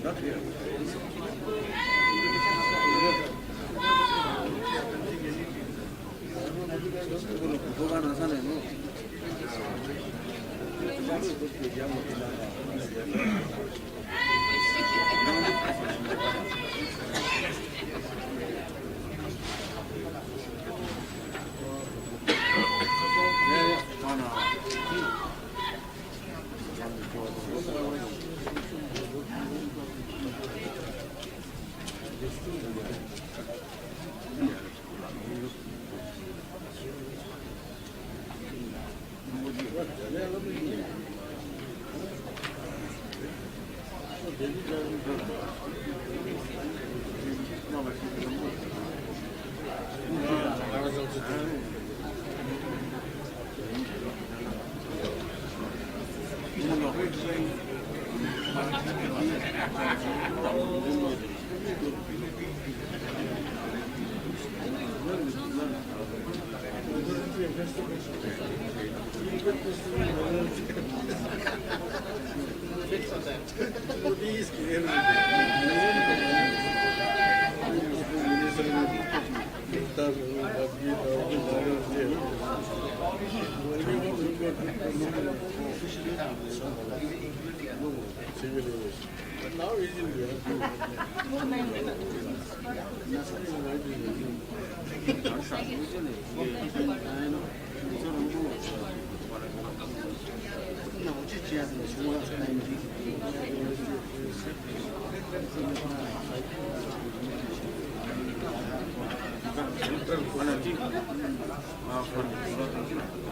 Not here. Now it is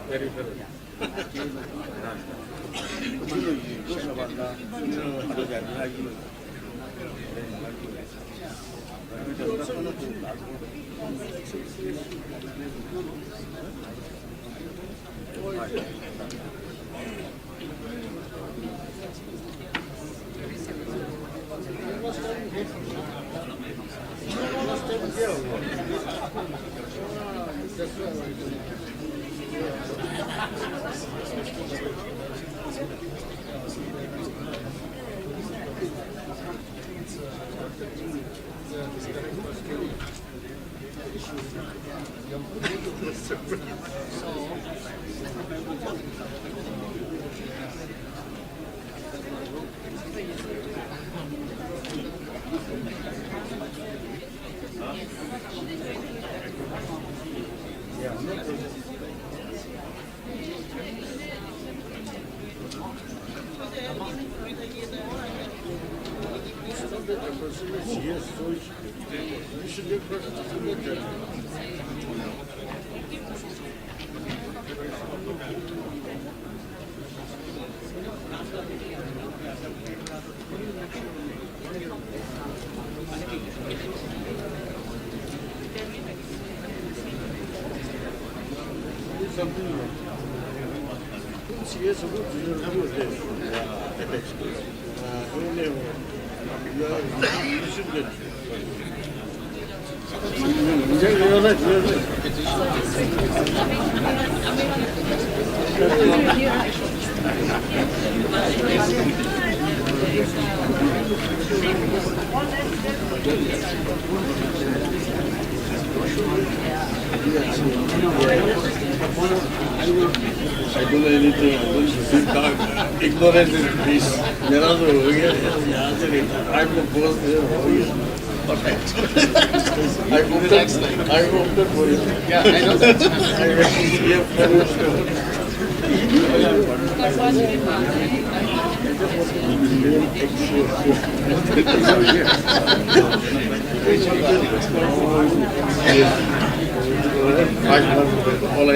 very I don't know anything. I don't think ignorance is bliss. There are the I'm the boss there. I'm open for it. Yeah, I know that. I actually have finished. All I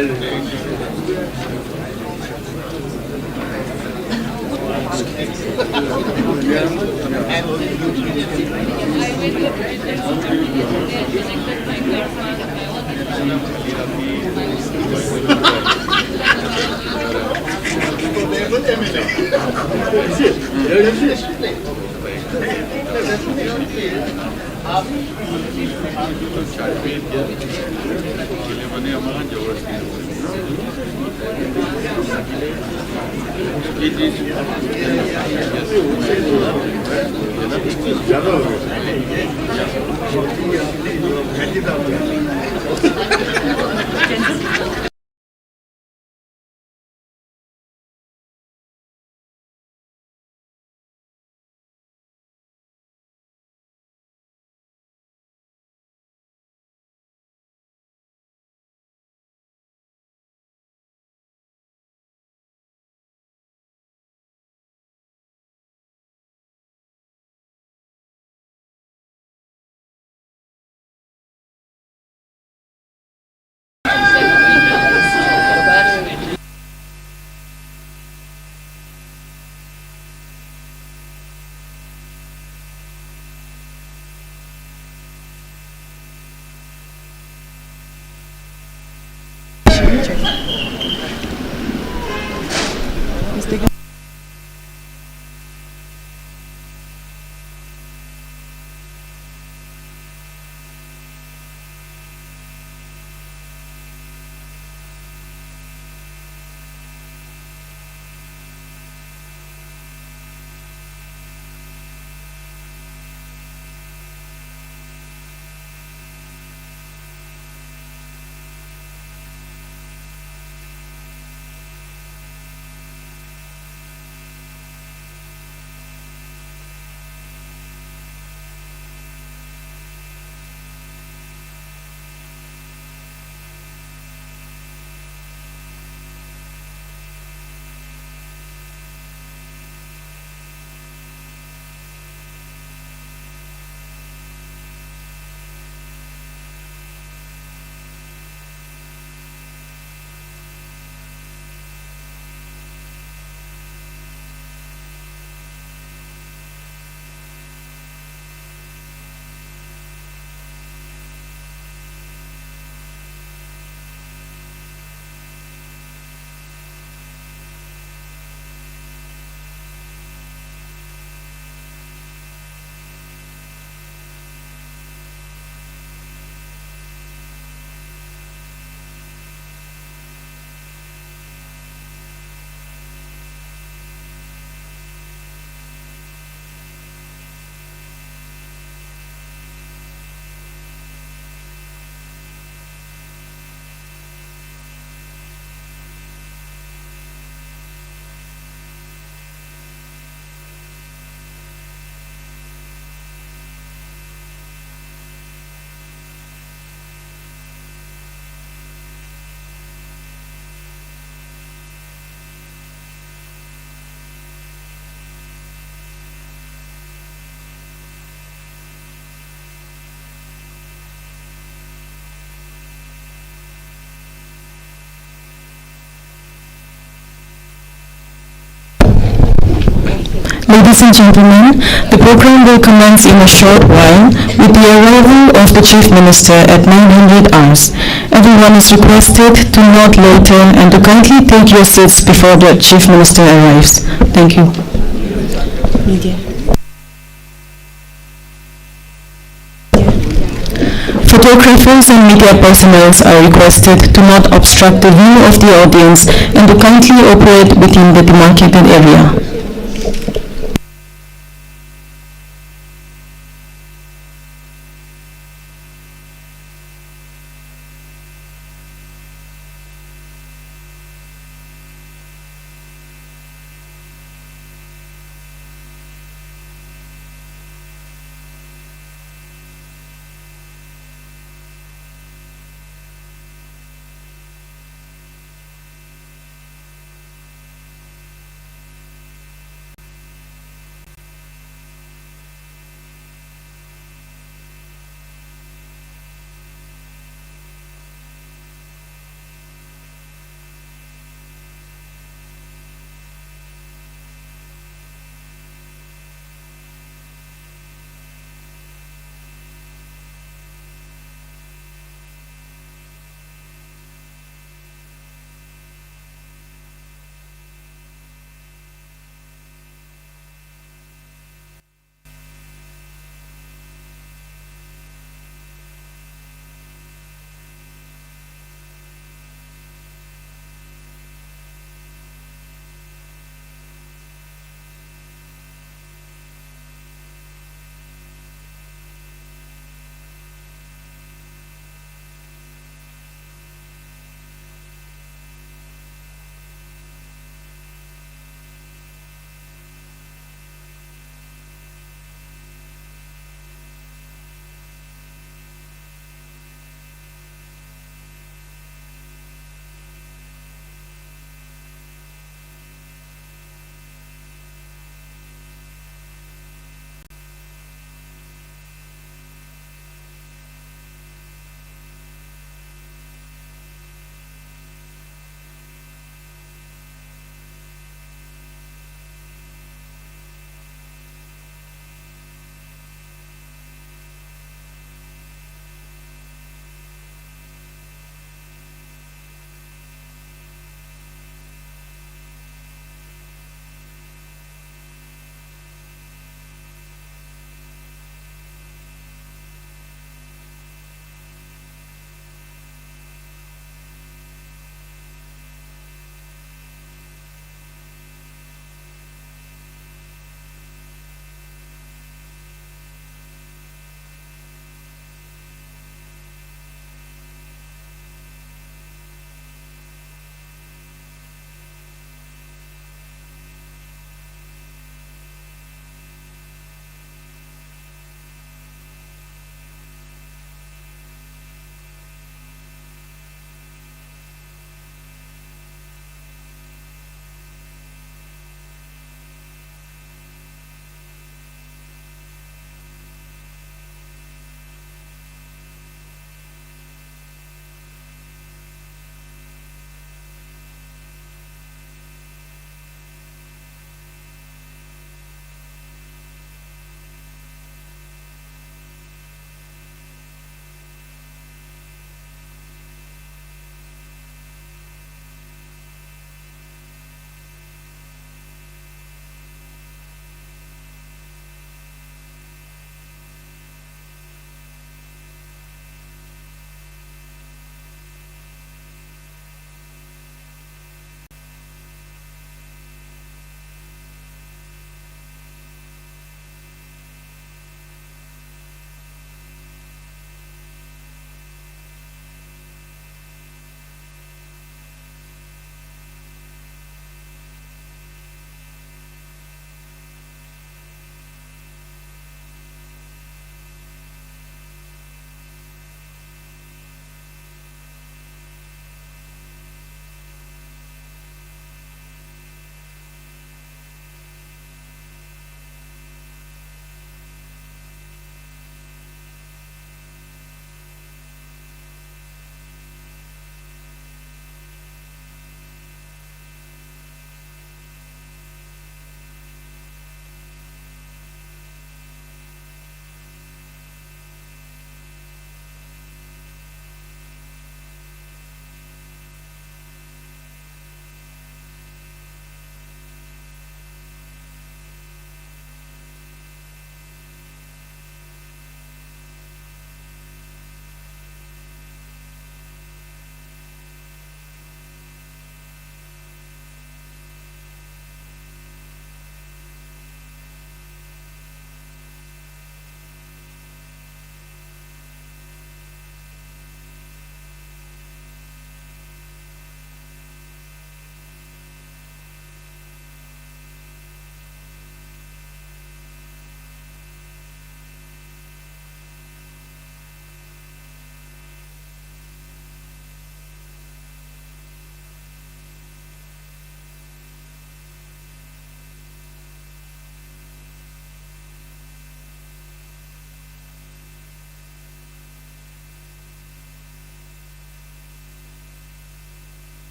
Ladies and gentlemen, the program will commence in a short while with the arrival of the Chief Minister at 900 hours. Everyone is requested to not loiter and to kindly take your seats before the Chief Minister arrives. Thank you. Media. Photographers and media personnel are requested to not obstruct the view of the audience and to kindly operate within the demarcated area.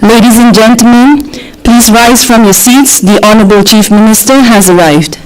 Ladies and gentlemen, please rise from your seats. The Honorable Chief Minister has arrived.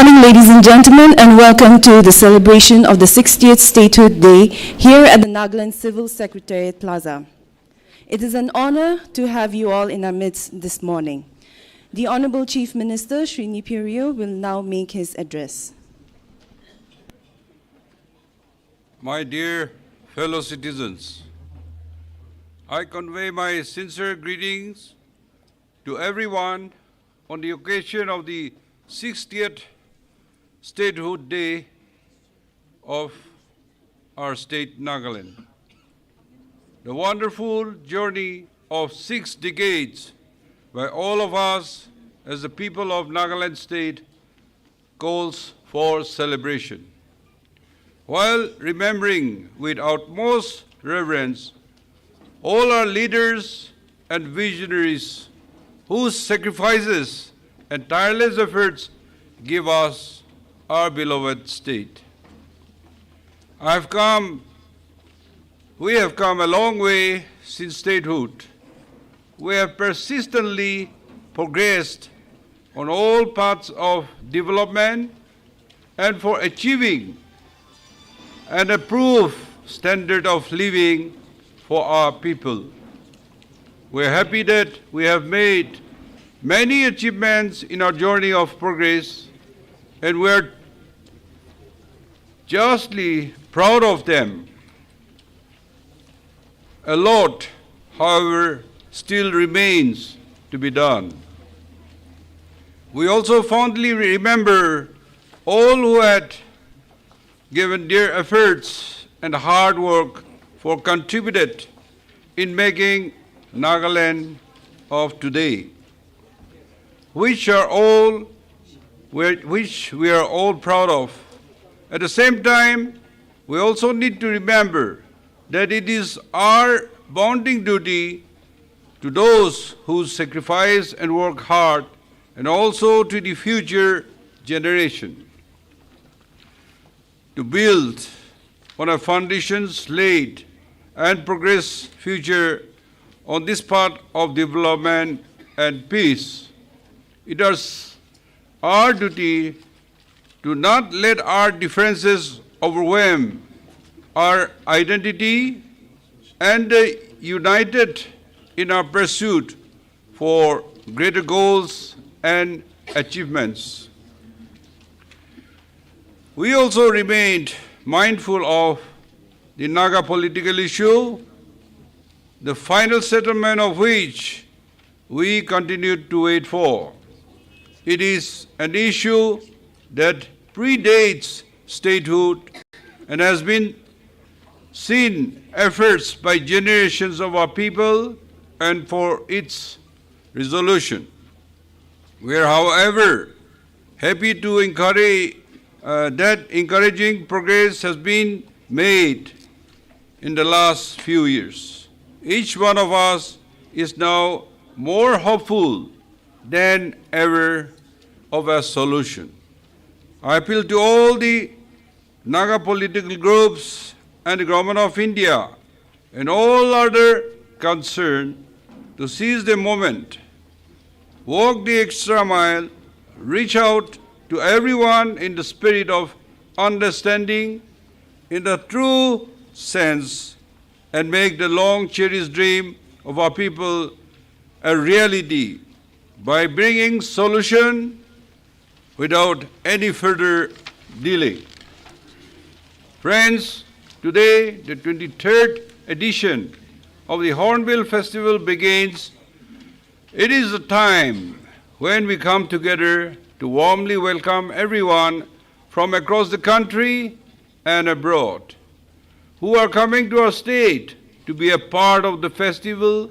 morning, ladies and gentlemen, and welcome to the celebration of the 60th Statehood Day here at the Nagaland Civil Secretariat Plaza. It is an honor to have you all in our midst this morning. The Honorable Chief Minister, Srini Purio, will now make his address. My dear fellow citizens, I convey my sincere greetings to everyone on the occasion of the 60th Statehood Day of our state, Nagaland. The wonderful journey of 6 decades by all of us as the people of Nagaland State calls for celebration. While remembering with utmost reverence all our leaders and visionaries whose sacrifices and tireless efforts give us our beloved state. We have come a long way since statehood. We have persistently progressed on all paths of development and for achieving an approved standard of living for our people. We are happy that we have made many achievements in our journey of progress, and we are justly proud of them. A lot, however, still remains to be done. We also fondly remember all who had given their efforts and hard work for contributed in making Nagaland of today, which we are all proud of. At the same time, we also need to remember that it is our bonding duty to those who sacrifice and work hard, and also to the future generation, to build on a foundations laid and progress future on this part of development and peace. It is our duty to not let our differences overwhelm our identity and united in our pursuit for greater goals and achievements. We also remained mindful of the Naga political issue, the final settlement of which we continue to wait for. It is an issue that predates statehood and has been seen efforts by generations of our people and for its resolution. We are, however, happy to encourage that encouraging progress has been made in the last few years. Each one of us is now more hopeful than ever of a solution. I appeal to all the Naga political groups and the Government of India and all other concerned to seize the moment, walk the extra mile, reach out to everyone in the spirit of understanding in the true sense, and make the long cherished dream of our people a reality by bringing solution without any further delay. Friends, today the 23rd edition of the Hornbill Festival begins. It is a time when we come together to warmly welcome everyone from across the country and abroad who are coming to our state to be a part of the festival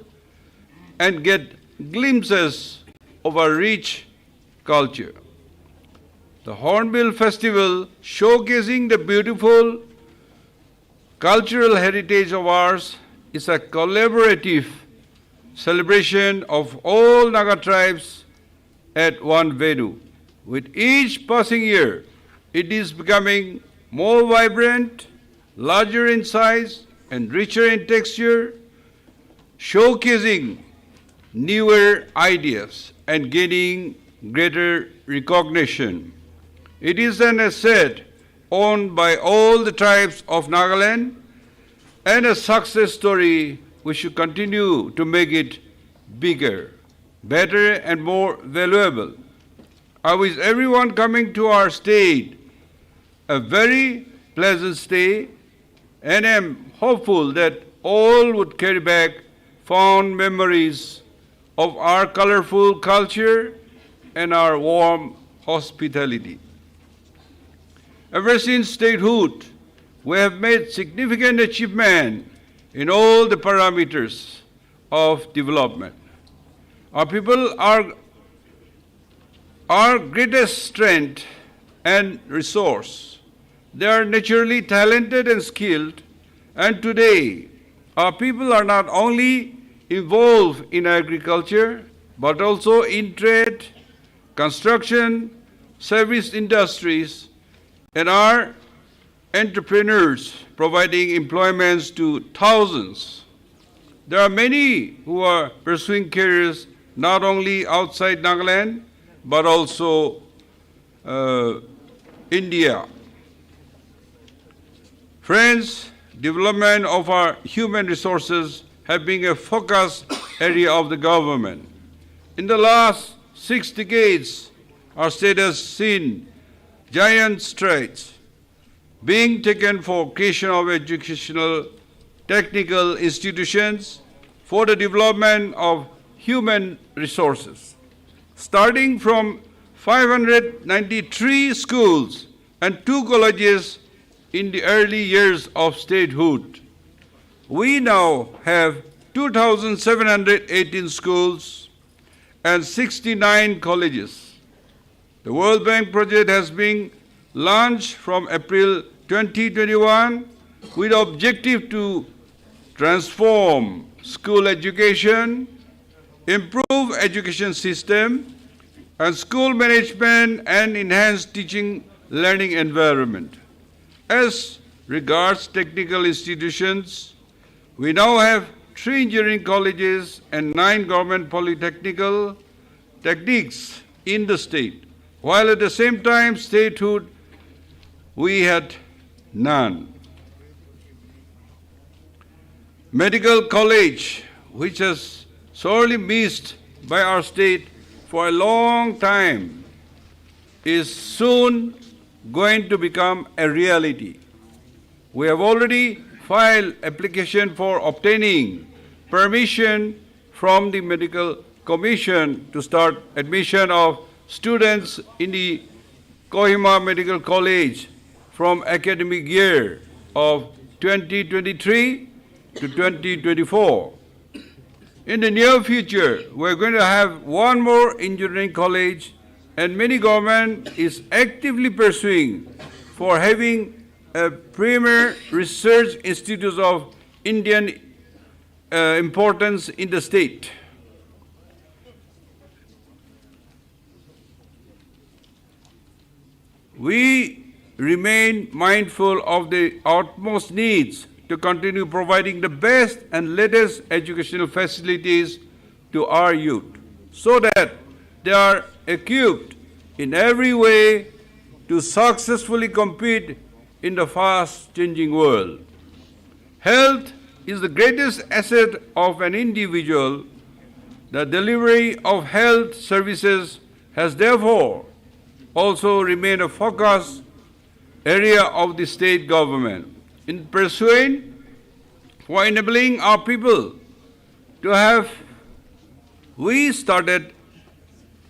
and get glimpses of our rich culture. The Hornbill Festival, showcasing the beautiful cultural heritage of ours, is a collaborative celebration of all Naga tribes at one venue. With each passing year, it is becoming more vibrant, larger in size, and richer in texture, showcasing newer ideas and gaining greater recognition. It is an asset owned by all the tribes of Nagaland and a success story. We should continue to make it bigger, better, and more valuable. I wish everyone coming to our state a very pleasant stay, and am hopeful that all would carry back fond memories of our colorful culture and our warm hospitality. Ever since statehood, we have made significant achievement in all the parameters of development. Our people are our greatest strength and resource. They are naturally talented and skilled, and today our people are not only involved in agriculture, but also in trade, construction, service industries, and are entrepreneurs providing employments to thousands. There are many who are pursuing careers not only outside Nagaland, but also India. Friends, development of our human resources have been a focus area of the government. In the last 6 decades, our state has seen giant strides being taken for creation of educational technical institutions for the development of human resources. Starting from 593 schools and 2 colleges in the early years of statehood, we now have 2,718 schools and 69 colleges. The World Bank project has been launched from April 2021 with the objective to transform school education, improve education system and school management, and enhance teaching learning environment. As regards technical institutions, we now have 3 engineering colleges and 9 government polytechnical techniques in the state, while at the same time statehood we had none. Medical college, which has sorely missed by our state for a long time, is soon going to become a reality. We have already filed application for obtaining permission from the Medical Commission to start admission of students in the Kohima Medical College from academic year of 2023 to 2024. In the near future, we're going to have 1 more engineering college, and many government is actively pursuing for having a premier research institute of Indian importance in the state. We remain mindful of the utmost needs to continue providing the best and latest educational facilities to our youth, so that they are equipped in every way to successfully compete in the fast-changing world. Health is the greatest asset of an individual. The delivery of health services has therefore also remained a focus area of the state government. In pursuing for enabling our people to have, we started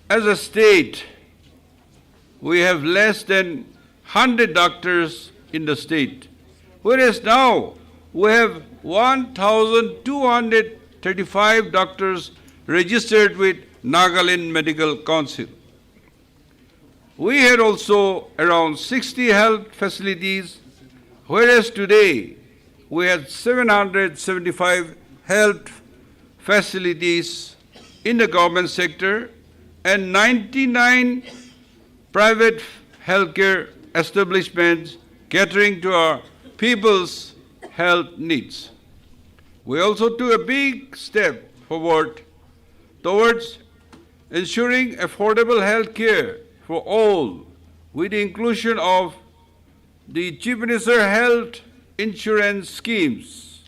as a state, we have less than 100 doctors in the state, whereas now we have 1,235 doctors registered with Nagaland Medical Council. We had also around 60 health facilities, whereas today we had 775 health facilities in the government sector and 99 private healthcare establishments catering to our people's health needs. We also took a big step forward towards ensuring affordable health care for all with the inclusion of the Chief Minister Health Insurance Schemes.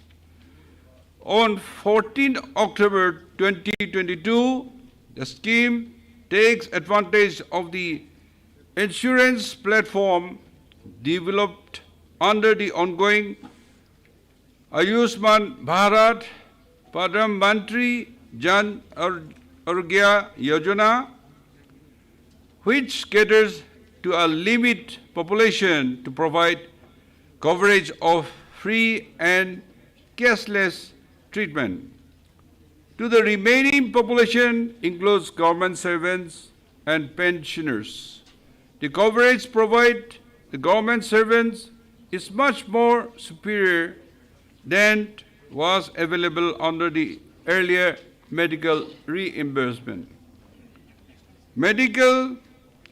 On 14 October 2022, the scheme takes advantage of the insurance platform developed under the ongoing Ayushman Bharat Pradhan Mantri Jan Arogya Yojana, which caters to a limited population to provide coverage of free and cashless treatment. To the remaining population includes government servants and pensioners. The coverage provided the government servants is much more superior than was available under the earlier medical reimbursement. Medical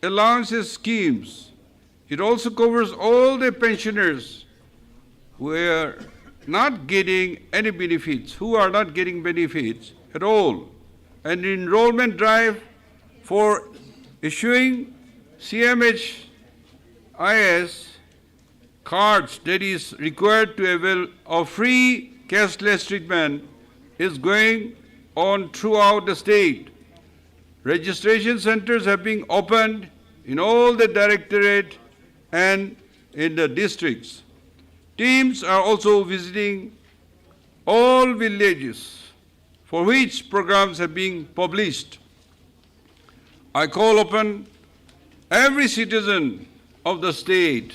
allowances schemes, it also covers all the pensioners who are not getting any benefits, at all. And the enrollment drive for issuing CMHIS cards that is required to avail of free cashless treatment is going on throughout the state. Registration centers have been opened in all the directorate and in the districts. Teams are also visiting all villages for which programs have been published. I call upon every citizen of the state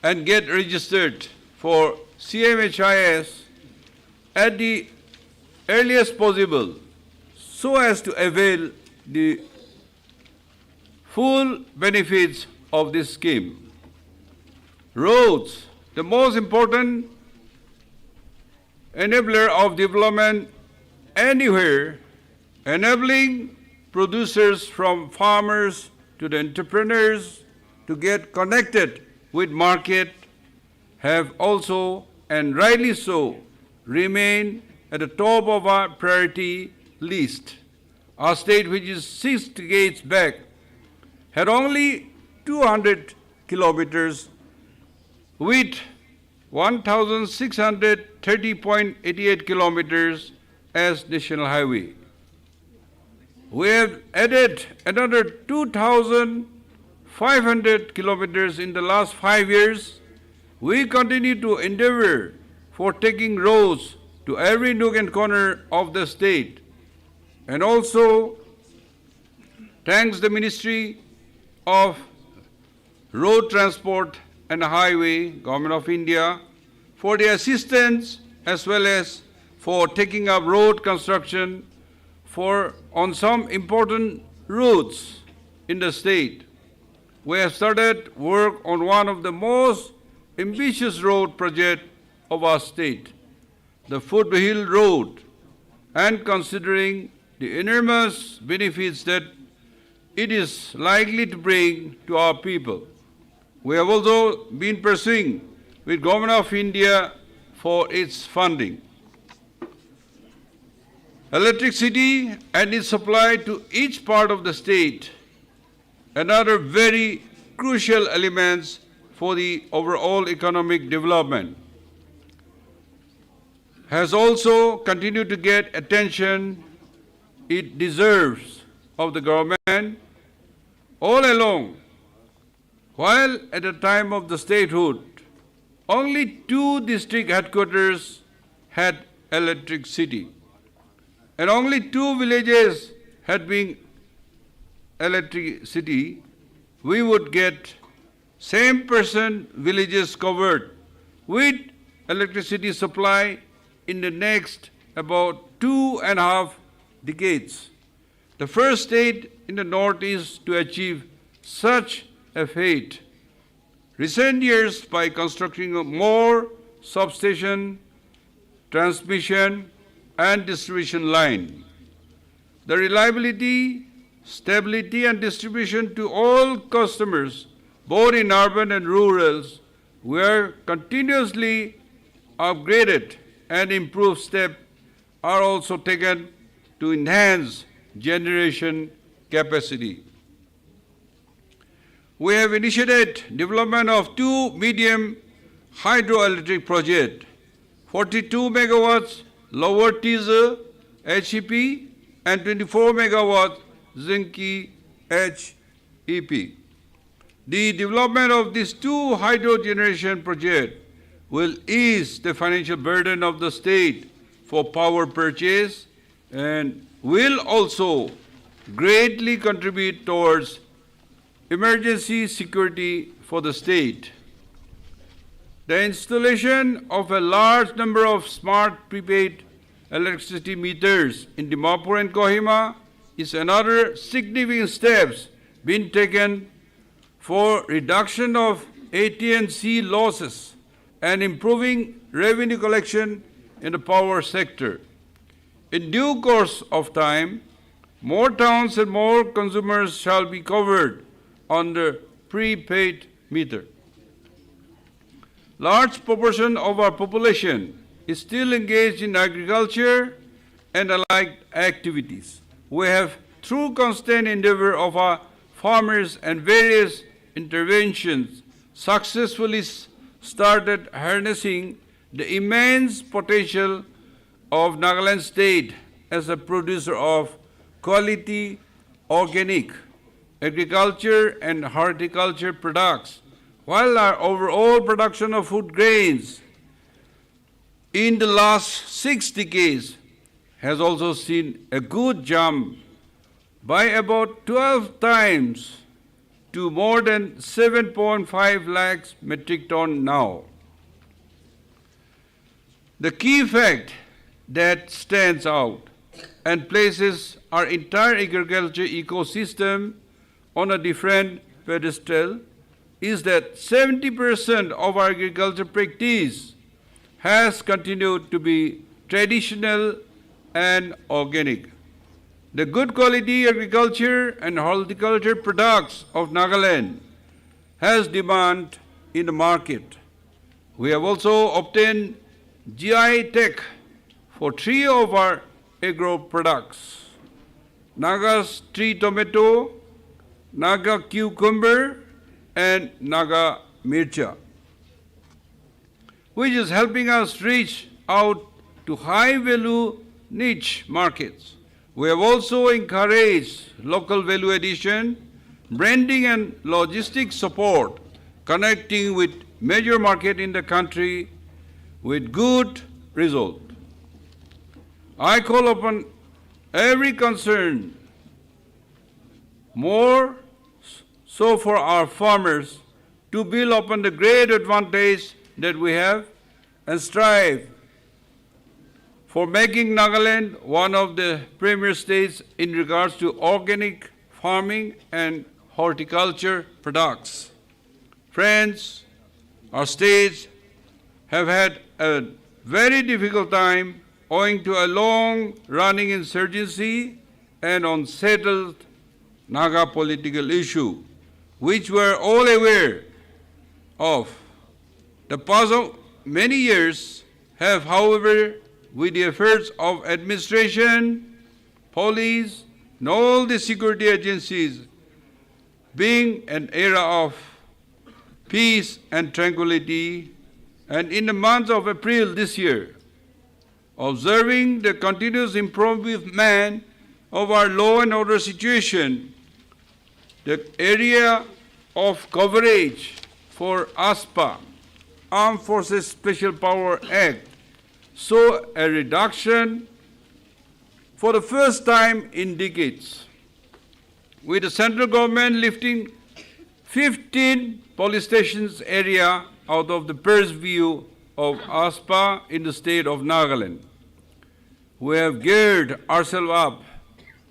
and get registered for CMHIS at the earliest possible so as to avail the full benefits of this scheme. Roads, the most important enabler of development anywhere, enabling producers from farmers to the entrepreneurs to get connected with market, have also, and rightly so, remain at the top of our priority list. Our state, which is 6 decades back, had only 200 kilometers with 1,630.88 kilometers as national highway. We have added another 2,500 kilometers in the last 5 years. We continue to endeavor for taking roads to every nook and corner of the state. And also, thanks the Ministry of Road Transport and Highway, Government of India, for the assistance as well as for taking up road construction on some important routes in the state. We have started work on one of the most ambitious road projects of our state, the Foothill Road, and considering the enormous benefits that it is likely to bring to our people. We have also been pursuing with Government of India for its funding. Electricity and its supply to each part of the state, another very crucial elements for the overall economic development, has also continued to get attention it deserves of the government all along. While at the time of the statehood, only 2 district headquarters had electricity, and only 2 villages had been electricity, we would get same person villages covered with electricity supply in the next about 2.5 decades. The first state in the Northeast to achieve such a feat. Recent years, by constructing more substation, transmission, and distribution line, the reliability, stability, and distribution to all customers, both in urban and rural, were continuously upgraded, and improved steps are also taken to enhance generation capacity. we have initiated development of 2 medium hydroelectric projects, 42 megawatts lower teaser HEP and 24 megawatts Zinki HEP. The development of these 2 hydro generation projects will ease the financial burden of the state for power purchase and will also greatly contribute towards emergency security for the state. The installation of a large number of smart prepaid electricity meters in Dimapur and Kohima is another significant steps being taken for reduction of AT&C losses and improving revenue collection in the power sector. In due course of time, more towns and more consumers shall be covered on the prepaid meter. Large proportion of our population is still engaged in agriculture and allied activities. We have, through constant endeavor of our farmers and various interventions, successfully started harnessing the immense potential of Nagaland state as a producer of quality organic agriculture and horticulture products, while our overall production of food grains in the last 6 decades has also seen a good jump by about 12 times to more than 7.5 lakhs metric ton now. The key fact that stands out and places our entire agriculture ecosystem on a different pedestal is that 70% of our agriculture practice has continued to be traditional and organic. The good quality agriculture and horticulture products of Nagaland has demand in the market. We have also obtained GI tag for 3 of our agro products: Naga's tree tomato, Naga cucumber, and Naga mircha, which is helping us reach out to high-value niche markets. We have also encouraged local value addition, branding and logistics support, connecting with major market in the country with good result. I call upon every concerned, more so for our farmers, to build upon the great advantage that we have and strive for making Nagaland one of the premier states in regards to organic farming and horticulture products. Friends, our states have had a very difficult time owing to a long-running insurgency and unsettled Naga political issue, which we are all aware of. The past many years have, however, with the efforts of administration, police, and all the security agencies, being an era of peace and tranquility, and in the month of April this year, observing the continuous improvement of our law and order situation, the area of coverage for ASPA, Armed Forces Special Power Act, saw a reduction for the first time in decades, with the central government lifting 15 police stations area out of the purview of ASPA in the state of Nagaland. We have geared ourselves up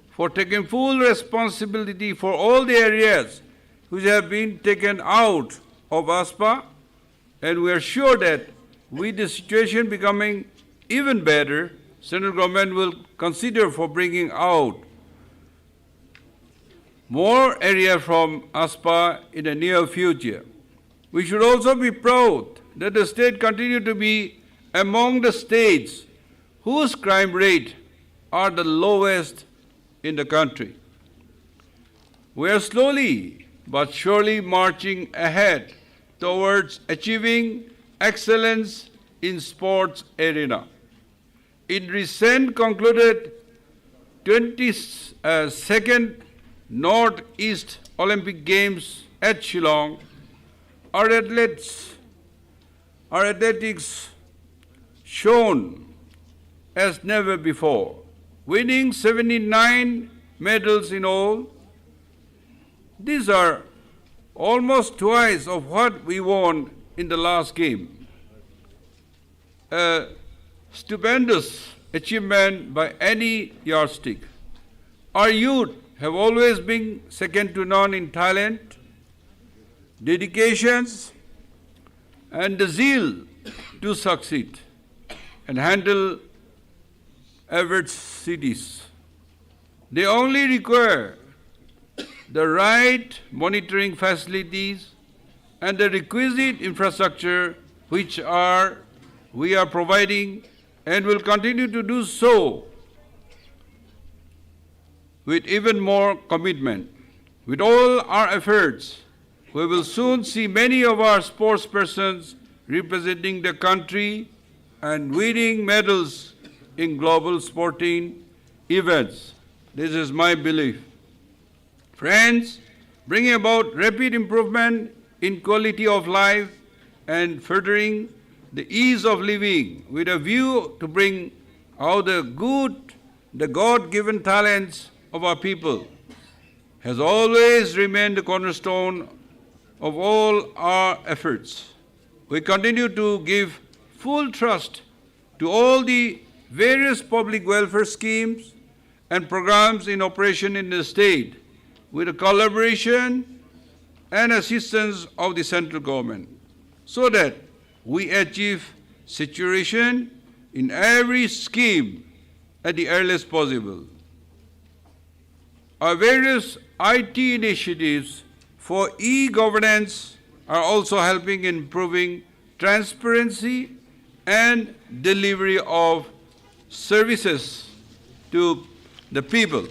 for taking full responsibility for all the areas which have been taken out of ASPA, and we are sure that with the situation becoming even better, central government will consider for bringing out more area from ASPA in the near future. We should also be proud that the state continue to be among the states whose crime rate are the lowest in the country. We are slowly but surely marching ahead towards achieving excellence in sports arena. In recent concluded 22nd Northeast Olympic Games at Shillong, our athletics shone as never before, winning 79 medals in all. These are almost twice of what we won in the last game. A stupendous achievement by any yardstick. Our youth have always been second to none in talent, dedications, and the zeal to succeed and handle adversities. They only require the right monitoring facilities and the requisite infrastructure which we are providing and will continue to do so with even more commitment. With all our efforts, we will soon see many of our sports persons representing the country and winning medals in global sporting events. This is my belief. Friends, bringing about rapid improvement in quality of life and furthering the ease of living with a view to bring out the God-given talents of our people has always remained the cornerstone of all our efforts. We continue to give full trust to all the various public welfare schemes and programs in operation in the state with the collaboration and assistance of the central government so that we achieve saturation in every scheme at the earliest possible. Our various IT initiatives for e-governance are also helping in improving transparency and delivery of services to the people.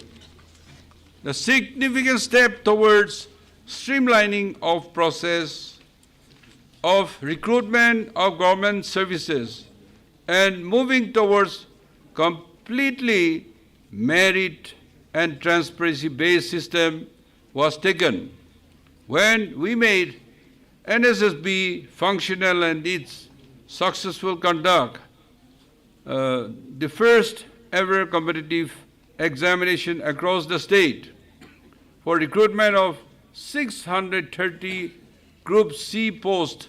The significant step towards streamlining of process of recruitment of government services and moving towards completely merit and transparency-based system was taken when we made NSSB functional and its successful conduct, the first ever competitive examination across the state for recruitment of 630 Group C posts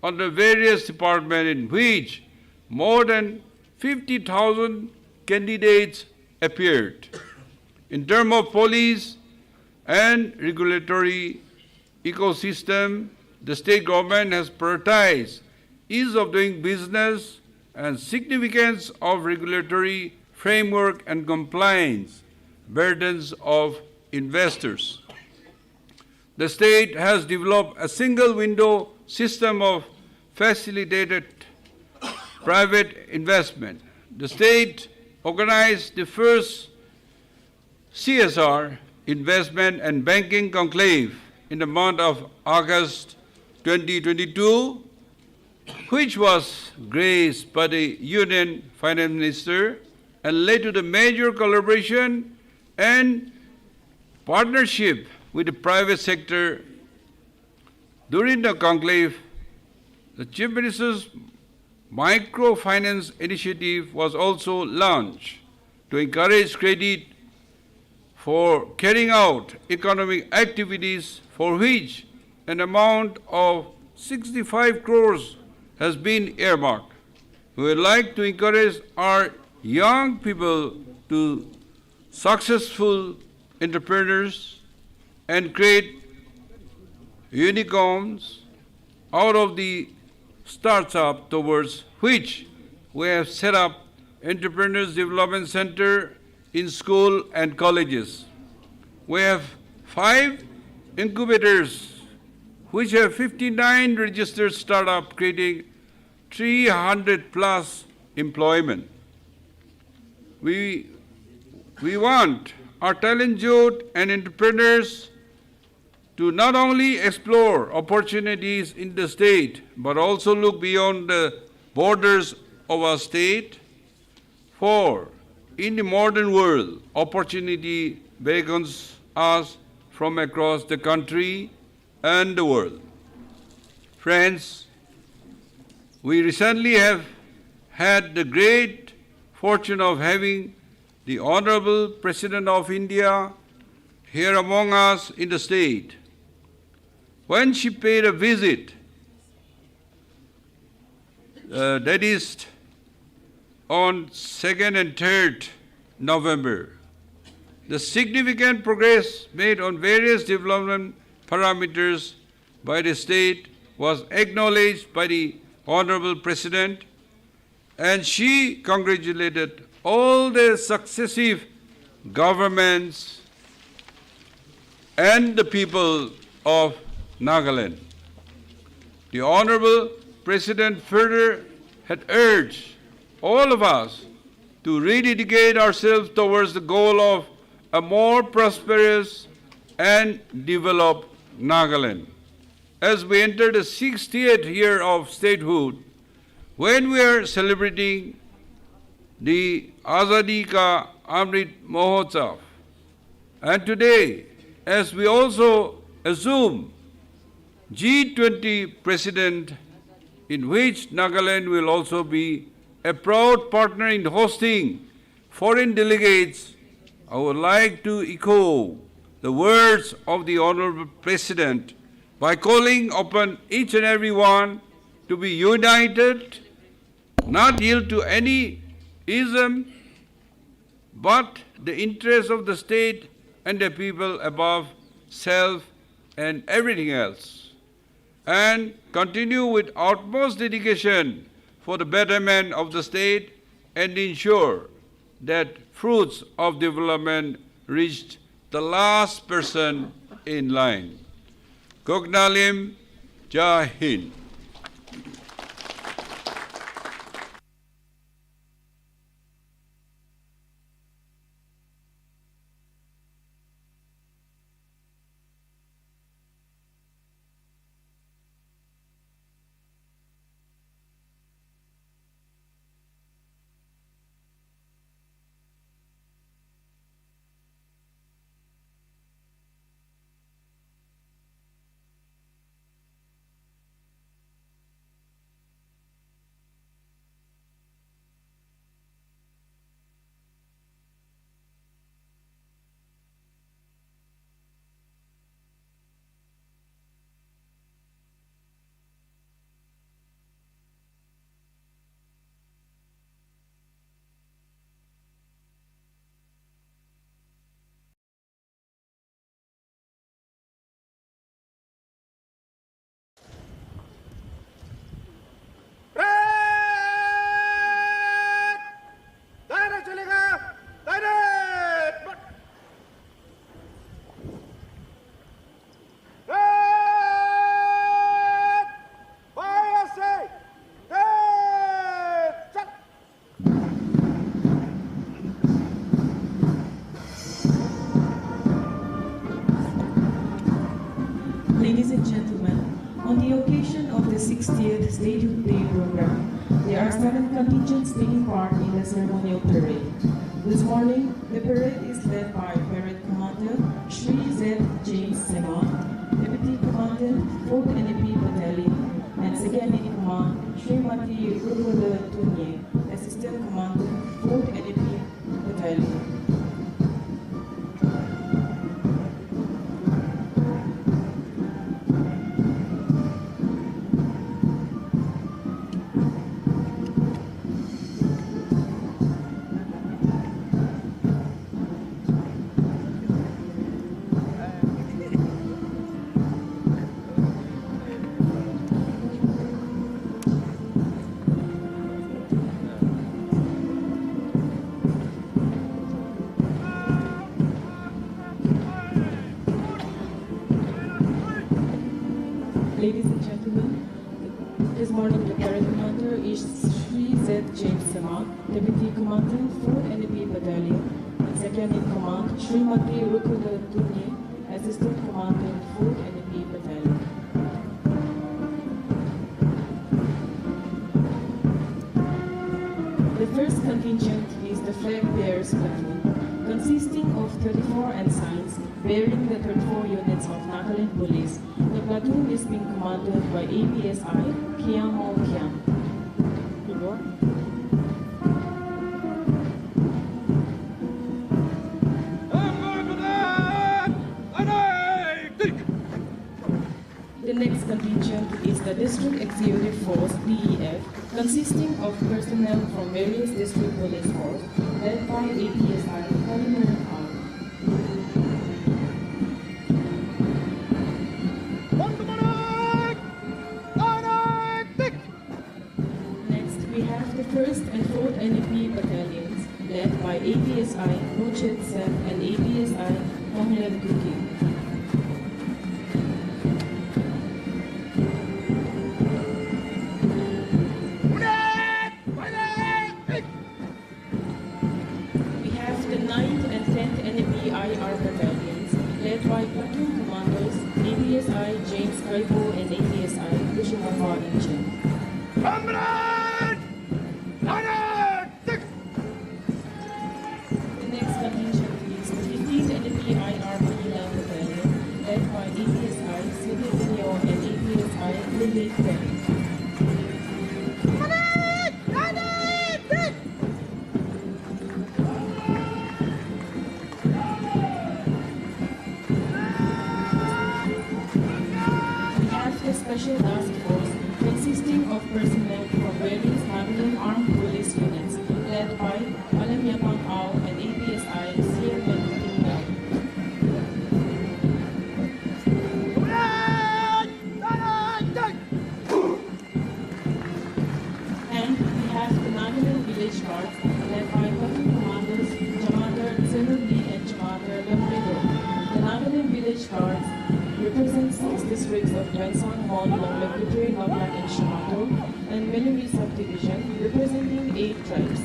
under various departments in which more than 50,000 candidates appeared. In terms of police and regulatory ecosystem, the state government has prioritized ease of doing business and significance of regulatory framework and compliance burdens of investors. The state has developed a single window system of facilitated private investment. The state organized the first CSR investment and banking conclave in the month of August 2022, which was graced by the Union Finance Minister and led to the major collaboration and partnership with the private sector. During the conclave, the Chief Minister's microfinance initiative was also launched to encourage credit for carrying out economic activities for which an amount of 65 crores has been earmarked. We would like to encourage our young people to successful entrepreneurs and create unicorns out of the startup towards which we have set up Entrepreneurs Development Center in school and colleges. We have 5 incubators which have 59 registered startups creating 300 plus employment. We want our talent youth and entrepreneurs to not only explore opportunities in the state, but also look beyond the borders of our state. For in the modern world, opportunity beckons us from across the country and the world. Friends, we recently have had the great fortune of having the Honorable President of India here among us in the state. When she paid a visit, that is on 2nd and 3rd November, the significant progress made on various development parameters by the state was acknowledged by the Honorable President, and she congratulated all the successive governments and the people of Nagaland. The Honorable President further had urged all of us to rededicate ourselves towards the goal of a more prosperous and developed Nagaland. As we enter the 60th year of statehood, when we are celebrating the Azadi Ka Amrit Mahotsav, and today, as we also assume G20 President, in which Nagaland will also be a proud partner in hosting foreign delegates, I would like to echo the words of the Honorable President by calling upon each and every one to be united, not yield to any ism, but the interests of the state and the people above self and everything else, and continue with utmost dedication for the betterment of the state and ensure that fruits of development reach the last person in line. Gognalim Jai Hind. Ladies and gentlemen, on the occasion of the 60th Statehood Day program, there are 7 contingents taking part in the ceremonial parade. This morning, the parade is led by Parade Commander Shri Z. James Sema, Deputy Commandant 4th NAP Battalion, and Second in Command Srimati Rukoda Tunye, Assistant Commandant 4th NAP Battalion. Ladies and gentlemen, this morning the Parade Commander is Shri Z. James Sema, Deputy Commandant 4th NAP Battalion, and Second in Command Srimati Rukoda Tunye, Assistant Commander, 4th Enemy Battalion. The first contingent is the Flag Bearers Platoon, consisting of 34 ensigns bearing the 34 units of Nagaland Police. The platoon is being commanded by APSI Kiamo Kiam. The next contingent is the District Executive Force DEF, consisting of personnel from various district police force, led by APSI Kohima. Next, we have the 1st and 4th NEP battalions, led by APSI Nochet Sep and APSI Homeland Cooking. We have the 9th and 10th NEP IR battalions, led by platoon commanders APSI James Kaibo and APSI Kushinawa Inchen. The next contingent is the 15th NEP IR Manila battalion, led by APSI Sidi Pinyo and APSI Lily Peng. Special task force consisting of personnel from various Nagaland armed police units, led by Alamyapang Ao and APSI Sierman Tinggal. And we have the Nagaland Village Guards, led by platoon commanders Jamadar Zeruli and Jamadar Lambrido. The Nagaland Village Guards represents 6 districts of Bensang, Mon, Longlagutri, Naglan, and Shamato, and Meluri subdivision, representing 8 tribes.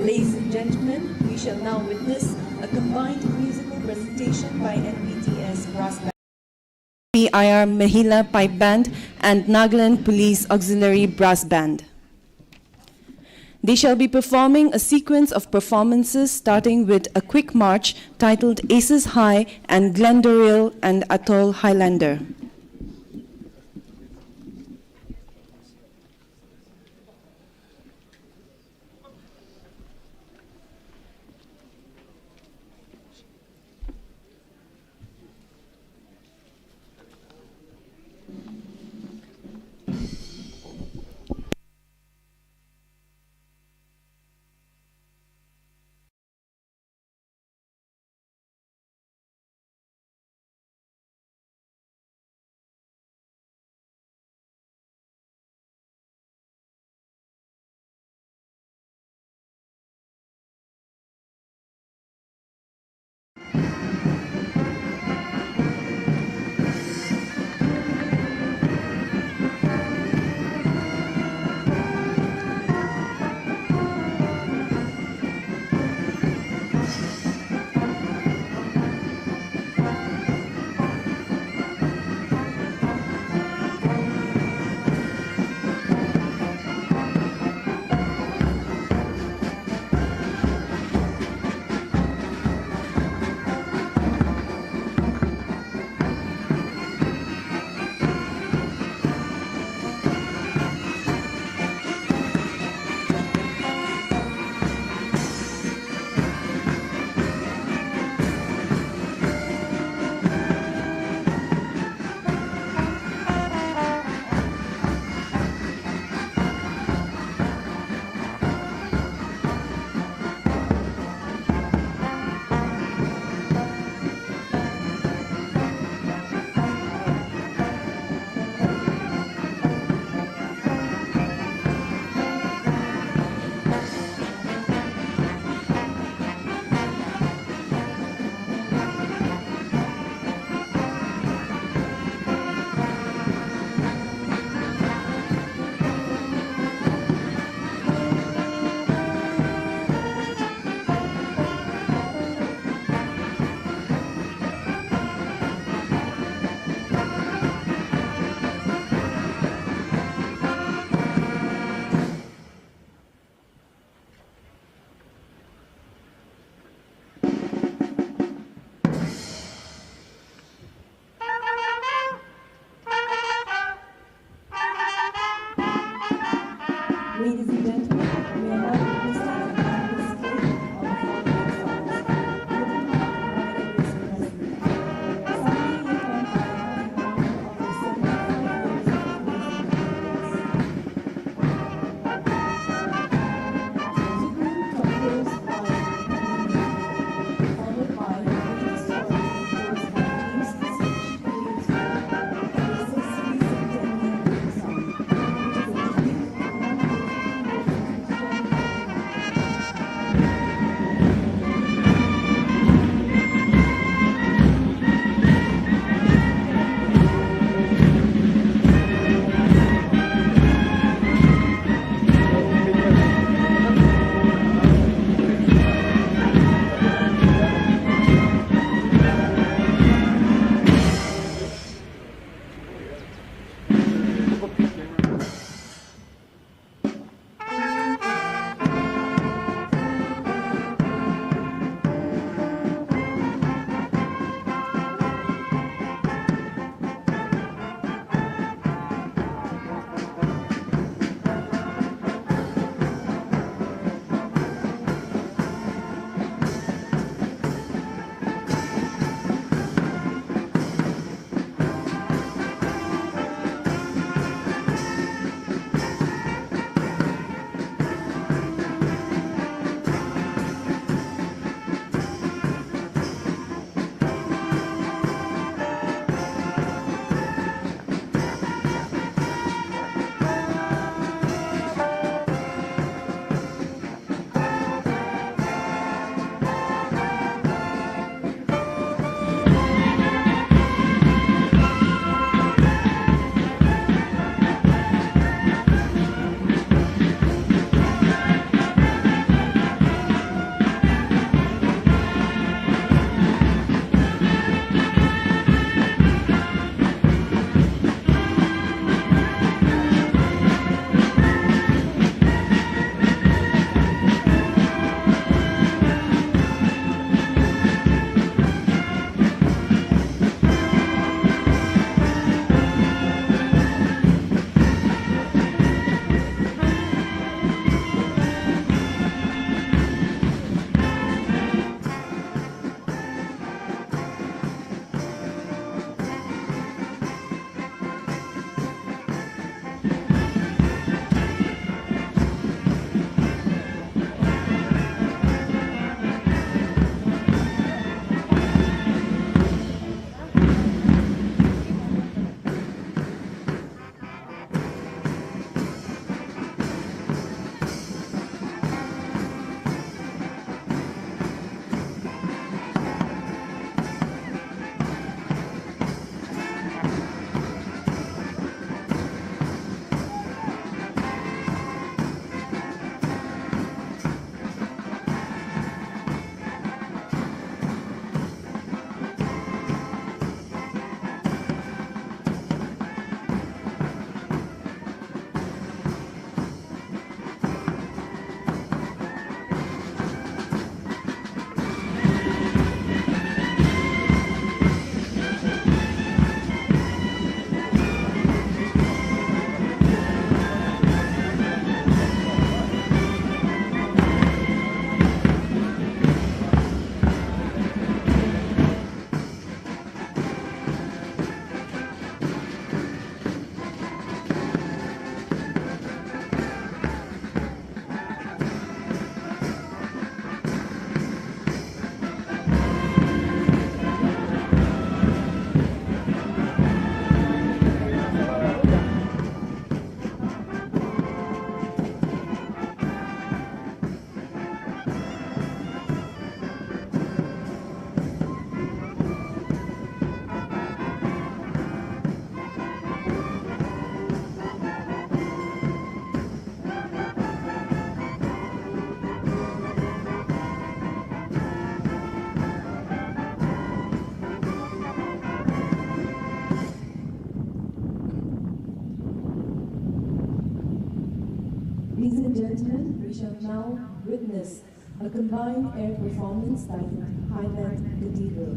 Ladies and gentlemen, we shall now witness a combined musical presentation by NBTS Brass Band, PIR Mahila Pipe Band, and Nagaland Police Auxiliary Brass Band. They shall be performing a sequence of performances starting with a quick march titled Aces High and Glendoril and Atoll Highlander. and gentlemen, we shall now witness a combined air performance titled Highland Cathedral.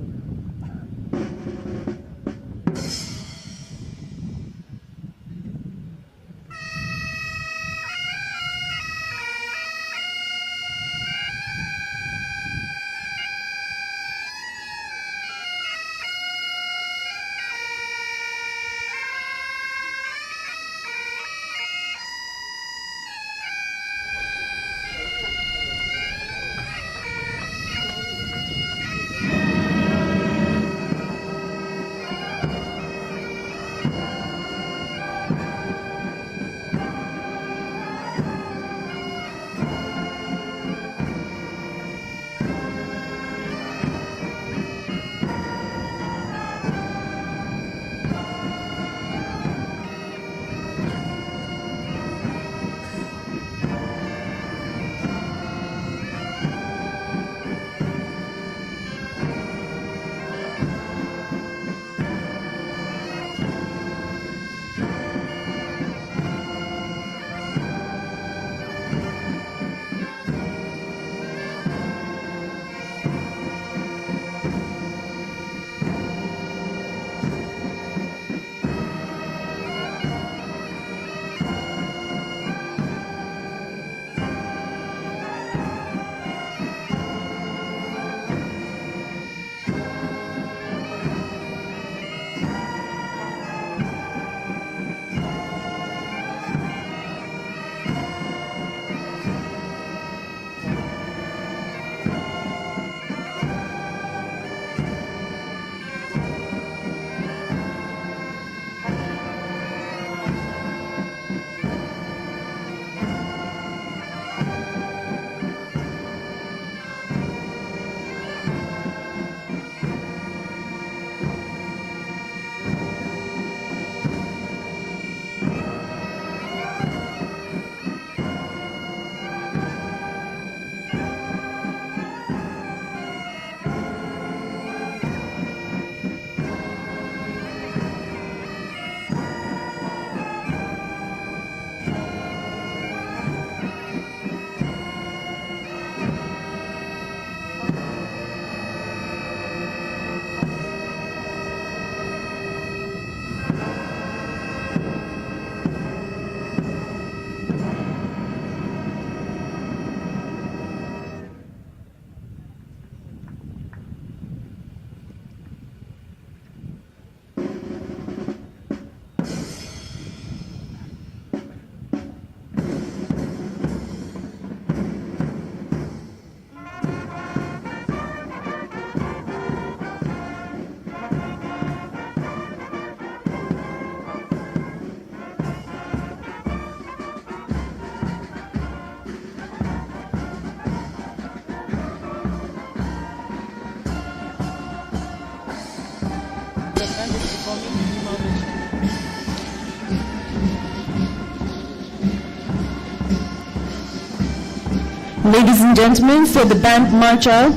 Ladies and gentlemen, for the band march out,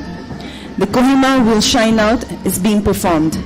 the Kohima Will Shine Out is being performed.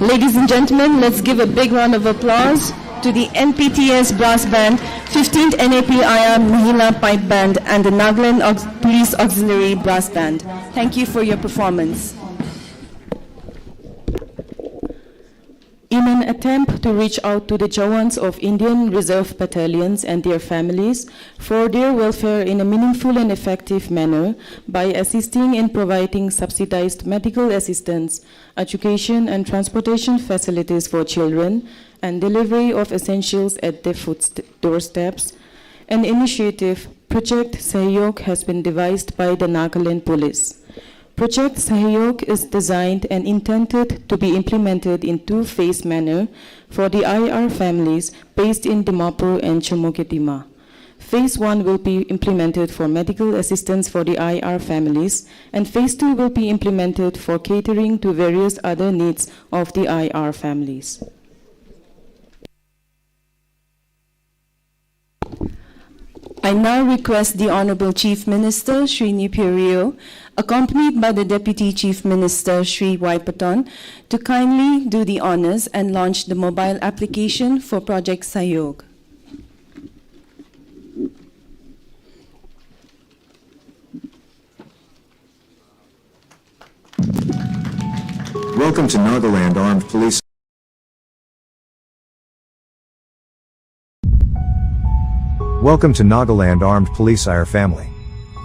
Ladies and gentlemen, let's give a big round of applause to the NPTS Brass Band, 15th NAPIR Mahila Pipe Band, and the Nagaland Police Auxiliary Brass Band. Thank you for your performance. In an attempt to reach out to the Jawans of Indian Reserve Battalions and their families for their welfare in a meaningful and effective manner by assisting in providing subsidized medical assistance, education and transportation facilities for children, and delivery of essentials at their doorsteps, an initiative, Project Sahyog, has been devised by the Nagaland Police. Project Sahyog is designed and intended to be implemented in two-phase manner for the IR families based in Dimapur and Chumokidima. Phase 1 will be implemented for medical assistance for the IR families, and Phase 2 will be implemented for catering to various other needs of the IR families. I now request the Honorable Chief Minister, Shri Nipirio, accompanied by the Deputy Chief Minister, Shri Waipaton, to kindly do the honors and launch the mobile application for Project Sahyog. Welcome to Nagaland Armed Police. Welcome to Nagaland Armed Police IR family.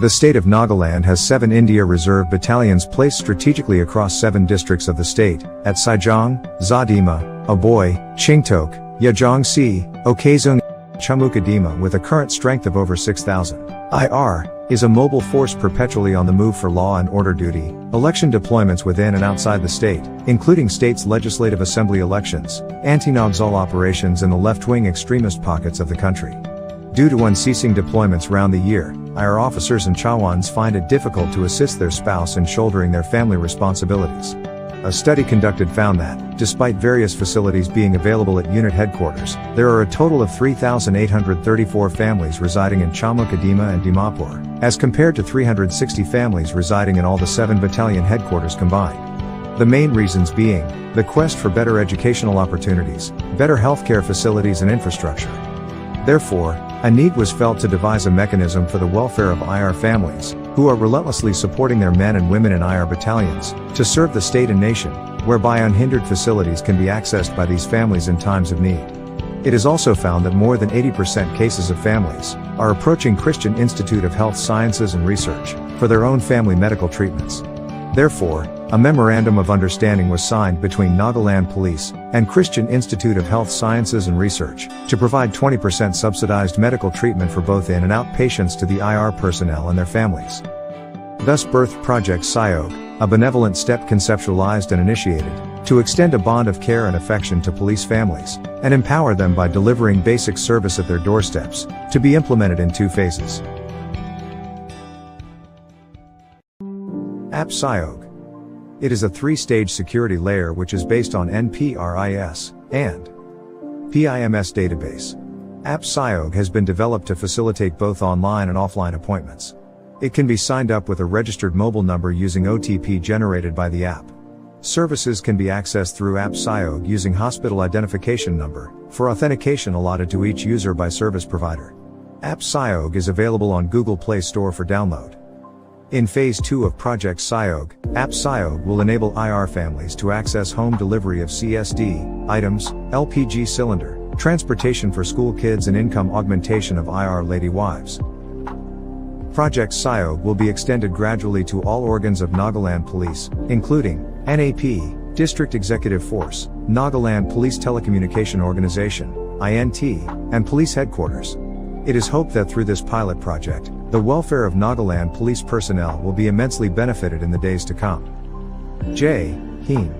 The state of Nagaland has 7 India Reserve battalions placed strategically across 7 districts of the state, at Saijong, Zadima, Aboy, Chingtok, Yajongsi, Okazung, Chamukadima, with a current strength of over 6,000. IR is a mobile force perpetually on the move for law and order duty, election deployments within and outside the state, including state's legislative assembly elections, anti-Nagzal operations in the left-wing extremist pockets of the country. Due to unceasing deployments round the year, IR officers and Chawans find it difficult to assist their spouse in shouldering their family responsibilities. A study conducted found that, despite various facilities being available at unit headquarters, there are a total of 3,834 families residing in Chamukadima and Dimapur, as compared to 360 families residing in all the 7 battalion headquarters combined. The main reasons being, the quest for better educational opportunities, better healthcare facilities and infrastructure. Therefore, a need was felt to devise a mechanism for the welfare of IR families, who are relentlessly supporting their men and women in IR battalions, to serve the state and nation, whereby unhindered facilities can be accessed by these families in times of need. It is also found that more than 80% cases of families are approaching Christian Institute of Health Sciences and Research for their own family medical treatments. Therefore, a memorandum of understanding was signed between Nagaland Police and Christian Institute of Health Sciences and Research to provide 20% subsidized medical treatment for both in and out patients to the IR personnel and their families. Thus birthed Project Sahyog, a benevolent step conceptualized and initiated to extend a bond of care and affection to police families and empower them by delivering basic service at their doorsteps, to be implemented in 2 phases. App Sahyog. It is a 3-stage security layer which is based on NPRIS and PIMS database. App Sahyog has been developed to facilitate both online and offline appointments. It can be signed up with a registered mobile number using OTP generated by the app. Services can be accessed through App Sahyog using hospital identification number, for authentication allotted to each user by service provider. App Sahyog is available on Google Play Store for download. In Phase 2 of Project Sahyog, App Sahyog will enable IR families to access home delivery of CSD, items, LPG cylinder, transportation for school kids and income augmentation of IR lady wives. Project Sahyog will be extended gradually to all organs of Nagaland Police, including NAP, District Executive Force, Nagaland Police Telecommunication Organization, INT, and Police Headquarters. It is hoped that through this pilot project, the welfare of Nagaland police personnel will be immensely benefited in the days to come. Jai Hind.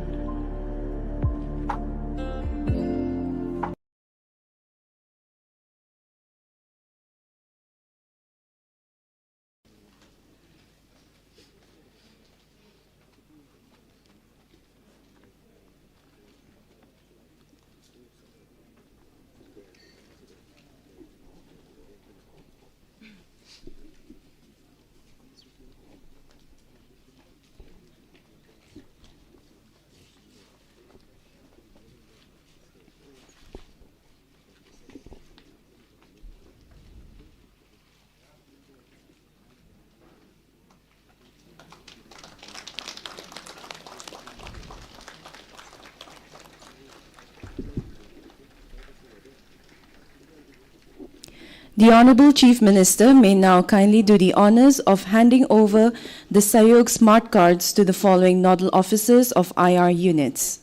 The Honorable Chief Minister may now kindly do the honors of handing over the Sayog Smart Cards to the following nodal officers of IR units.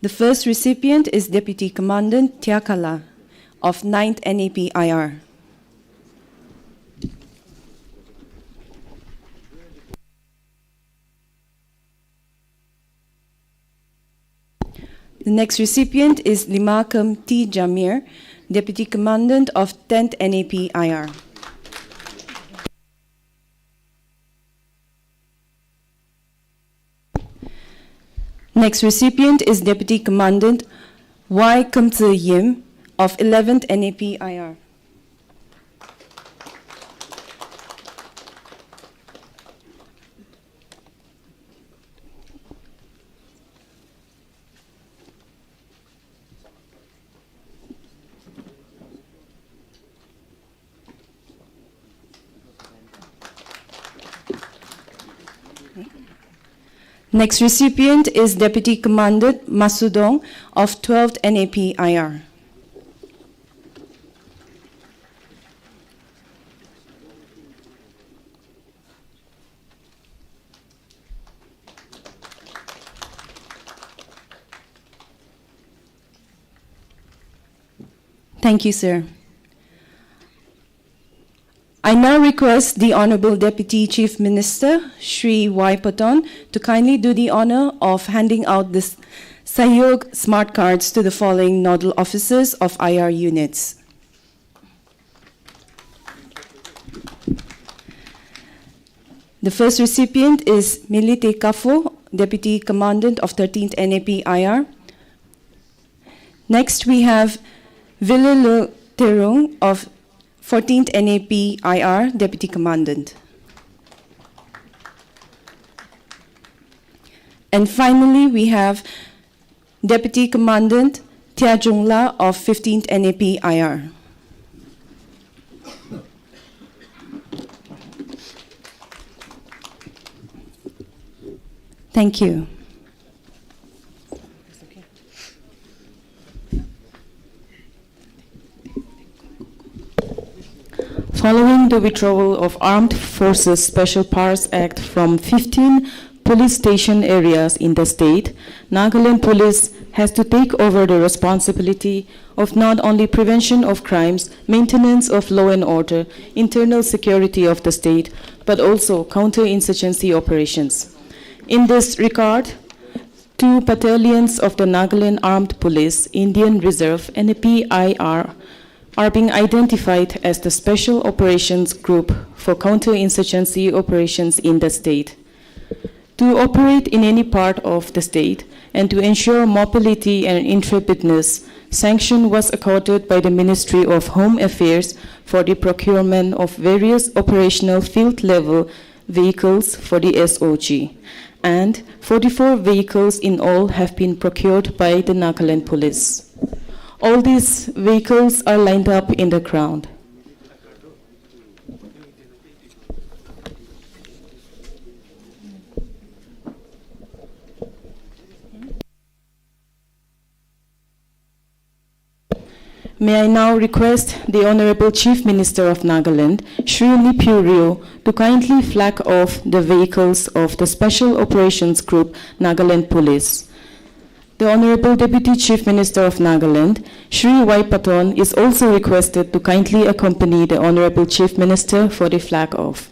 The first recipient is Deputy Commandant Tiakala of 9th NAP IR. The next recipient is Limakam T. Jamir, Deputy Commandant of 10th NAP IR. Next recipient is Deputy Commandant Y. Kumtse Yim of 11th NAP IR. Next recipient is Deputy Commandant Masudong of 12th NAP IR. Thank you, sir. I now request the Honorable Deputy Chief Minister, Shri Y. Paton, to kindly do the honor of handing out the Sayog Smart Cards to the following nodal officers of IR units. The first recipient is Milite Kafo, Deputy Commandant of 13th NAP IR. Next, we have Vilelu Terung of 14th NAP IR, Deputy Commandant. And finally, we have Deputy Commandant Tia Jungla of 15th NAP IR. Thank you. Following the withdrawal of Armed Forces Special Powers Act from 15 police station areas in the state, Nagaland Police has to take over the responsibility of not only prevention of crimes, maintenance of law and order, internal security of the state, but also counter-insurgency operations. In this regard, 2 battalions of the Nagaland Armed Police, Indian Reserve, NAP-IR, are being identified as the Special Operations Group for counter-insurgency operations in the state. To operate in any part of the state and to ensure mobility and intrepidness, sanction was accorded by the Ministry of Home Affairs for the procurement of various operational field-level vehicles for the SOG, and 44 vehicles in all have been procured by the Nagaland Police. All these vehicles are lined up in the ground. May I now request the Honorable Chief Minister of Nagaland, Shri Lipurio, to kindly flag off the vehicles of the Special Operations Group, Nagaland Police. The Honorable Deputy Chief Minister of Nagaland, Shri Y. Paton, is also requested to kindly accompany the Honorable Chief Minister for the flag off.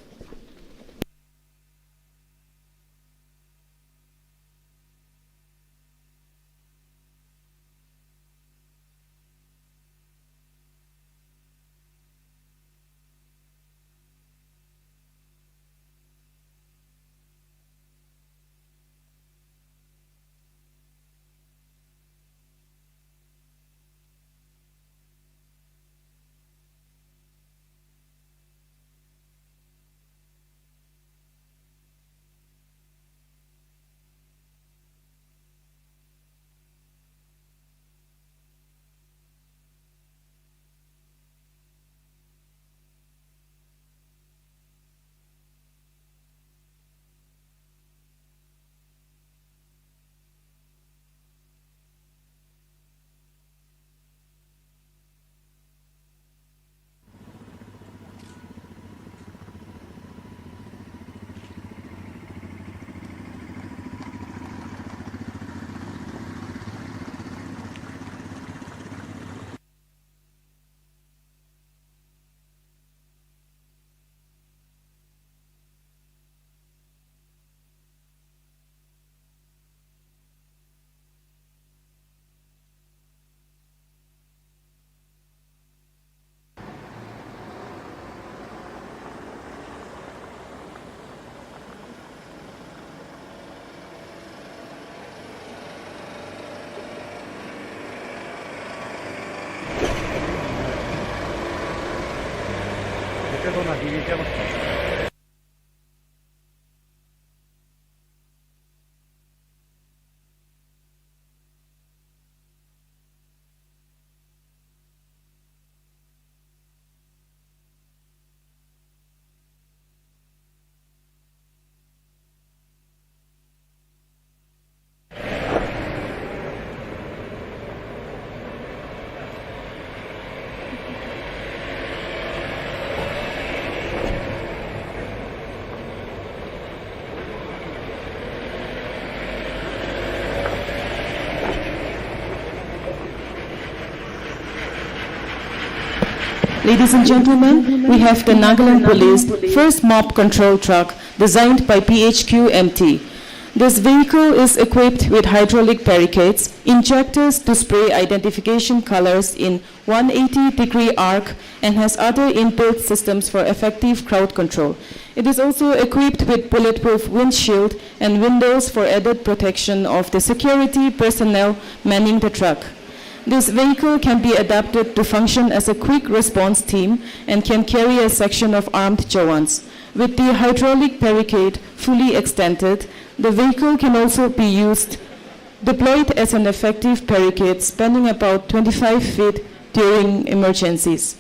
Ladies and gentlemen, we have the Nagaland Police first mob control truck designed by PHQ-MT. This vehicle is equipped with hydraulic barricades, injectors to spray identification colors in 180-degree arc, and has other inbuilt systems for effective crowd control. It is also equipped with bulletproof windshield and windows for added protection of the security personnel manning the truck. This vehicle can be adapted to function as a quick response team and can carry a section of armed Jawans. With the hydraulic barricade fully extended, the vehicle can also be deployed as an effective barricade spanning about 25 feet during emergencies.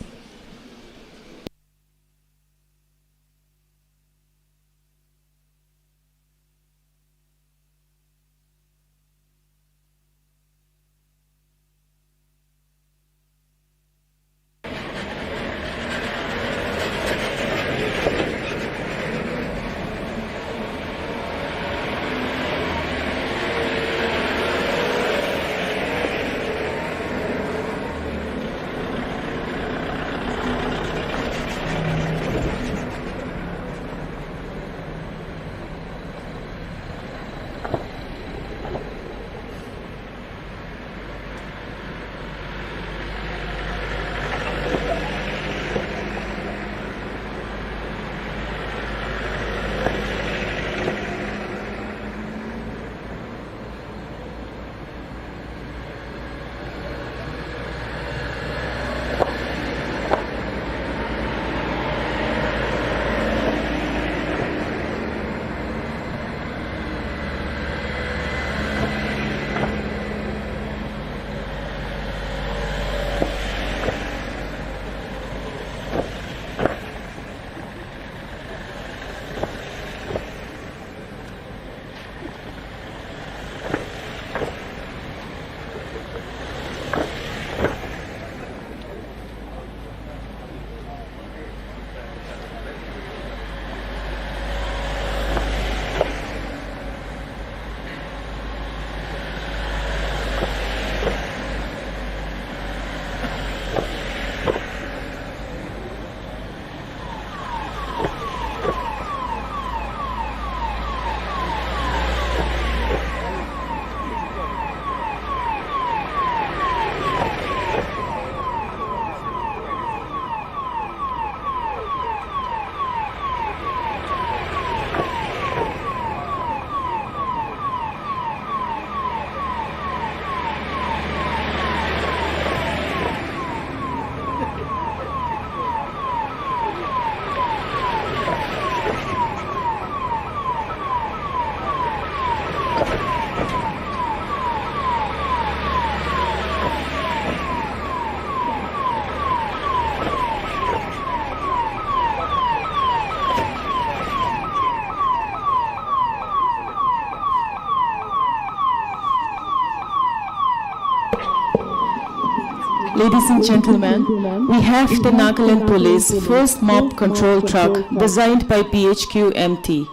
Ladies and gentlemen, we have the Nagaland Police first mob control truck designed by PHQ-MT.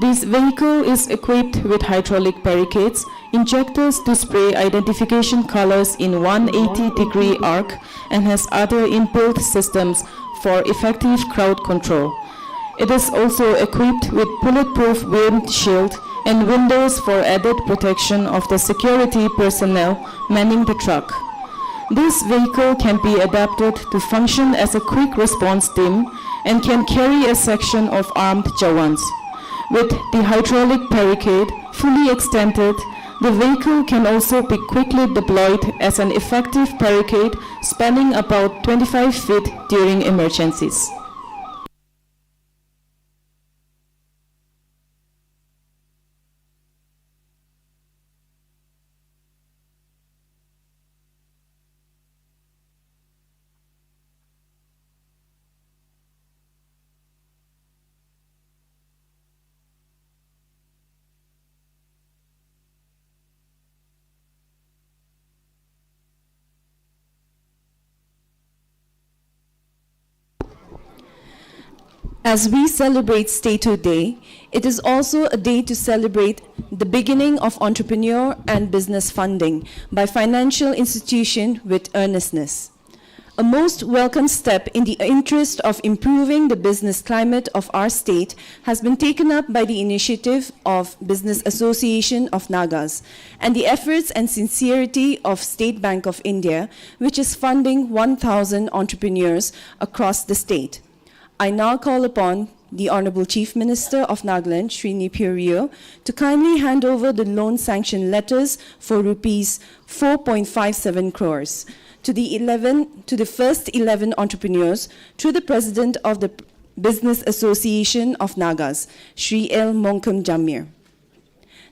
This vehicle is equipped with hydraulic barricades, injectors to spray identification colors in 180-degree arc, and has other inbuilt systems for effective crowd control. It is also equipped with bulletproof windshield and windows for added protection of the security personnel manning the truck. This vehicle can be adapted to function as a quick response team and can carry a section of armed Jawans. With the hydraulic barricade fully extended, the vehicle can also be quickly deployed as an effective barricade spanning about 25 feet during emergencies. As we celebrate Statehood Day, it is also a day to celebrate the beginning of entrepreneur and business funding by financial institutions with earnestness. A most welcome step in the interest of improving the business climate of our state has been taken up by the initiative of Business Association of Nagas and the efforts and sincerity of State Bank of India, which is funding 1,000 entrepreneurs across the state. I now call upon the Honorable Chief Minister of Nagaland, Shri Nipuriyo, to kindly hand over the loan sanction letters for rupees 4.57 crores to the first 11 entrepreneurs through the President of the Business Association of Nagas, Shri L. Monkam Jamir.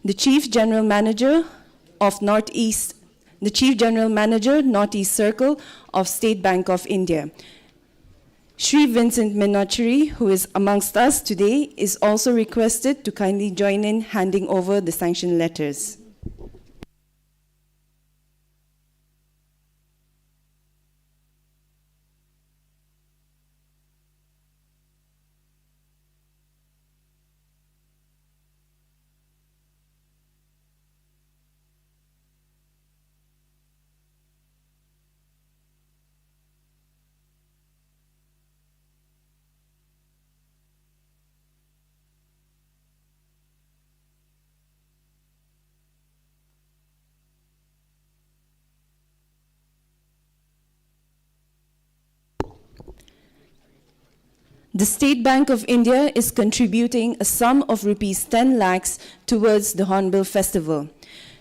The Chief General Manager, Northeast Circle of State Bank of India, Shri Vincent Minachary, who is amongst us today, is also requested to kindly join in handing over the sanction letters. The State Bank of India is contributing a sum of rupees 10 lakhs towards the Hornbill Festival.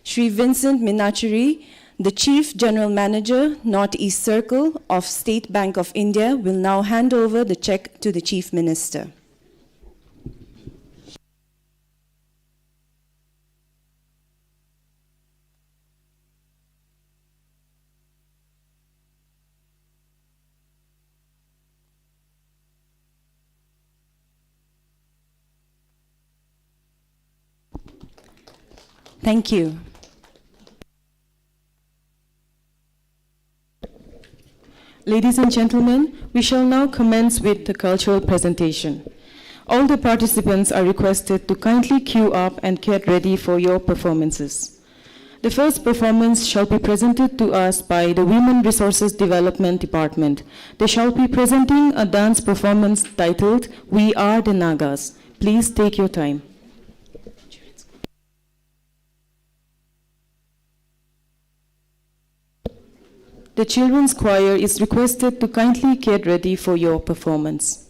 Shri Vincent Minachary, the Chief General Manager, Northeast Circle of State Bank of India, will now hand over the check to the Chief Minister. Thank you. Ladies and gentlemen, we shall now commence with the cultural presentation. All the participants are requested to kindly queue up and get ready for your performances. The first performance shall be presented to us by the Women Resources Development Department. They shall be presenting a dance performance titled We Are the Nagas. Please take your time. The children's choir is requested to kindly get ready for your performance.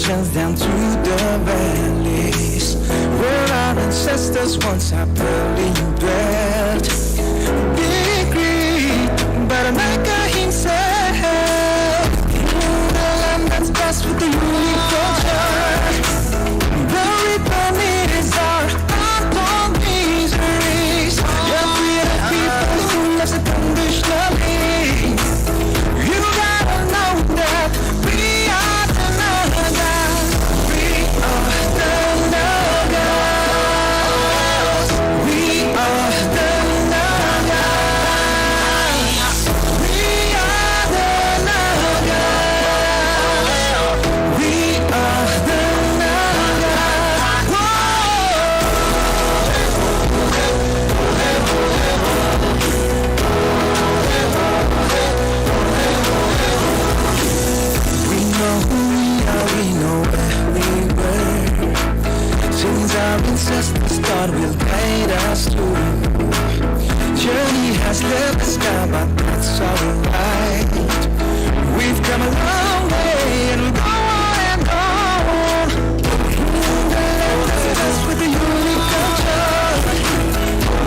generations down to the valleys, where our ancestors once happily dwelt. Big greed, but Naga himself, the land that's blessed with the unique culture. The Republic is our untold miseries. You're free of people who lives unconditionally. You gotta know that we are the Nagas. We are the Nagas. We are the Nagas. We are the Nagas. We are the Nagas. We know who we are, we know where we were. Since our ancestors, God will guide us through. Journey has left us now, but that's alright. We've come a long way and we'll go on and on. The land that's blessed with the unique culture.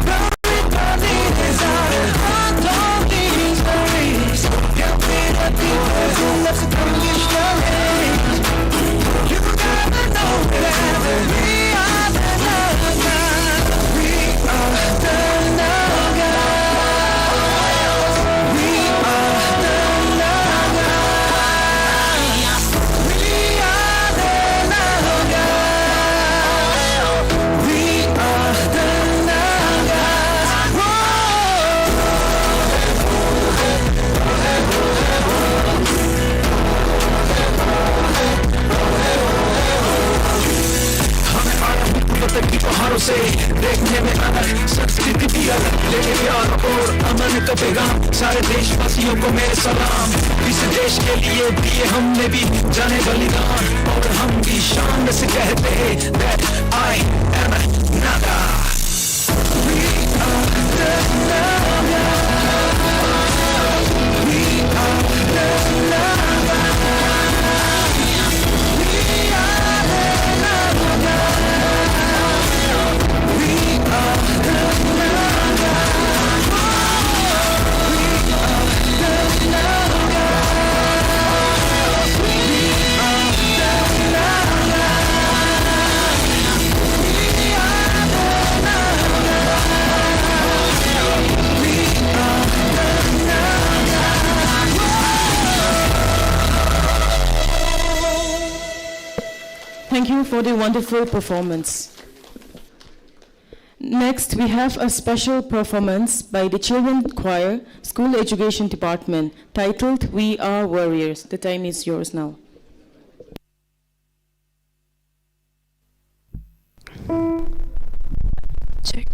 The Republic is our untold miseries. Help me the people who lives unconditionally. You gotta know that we are the Nagas. We are the Nagas. We are the Nagas. We are the Nagas. We are the Nagas. वतन की पहाड़ों से देखने में अलग संस्कृति भी अलग, लेके प्यार और अमन का पैगाम सारे देशवासियों को मेरे सलाम। इस देश के लिए दिए हमने भी जाने बलिदान, और हम भी शान से कहते हैं that I am a Naga. We are the Nagas. We are the Nagas. We are the Nagas. We are the Nagas. We are the Nagas. We are the Thank you for the wonderful performance. Next, we have a special performance by the Children's Choir, School Education Department, titled We Are Warriors. The time is yours now. Check.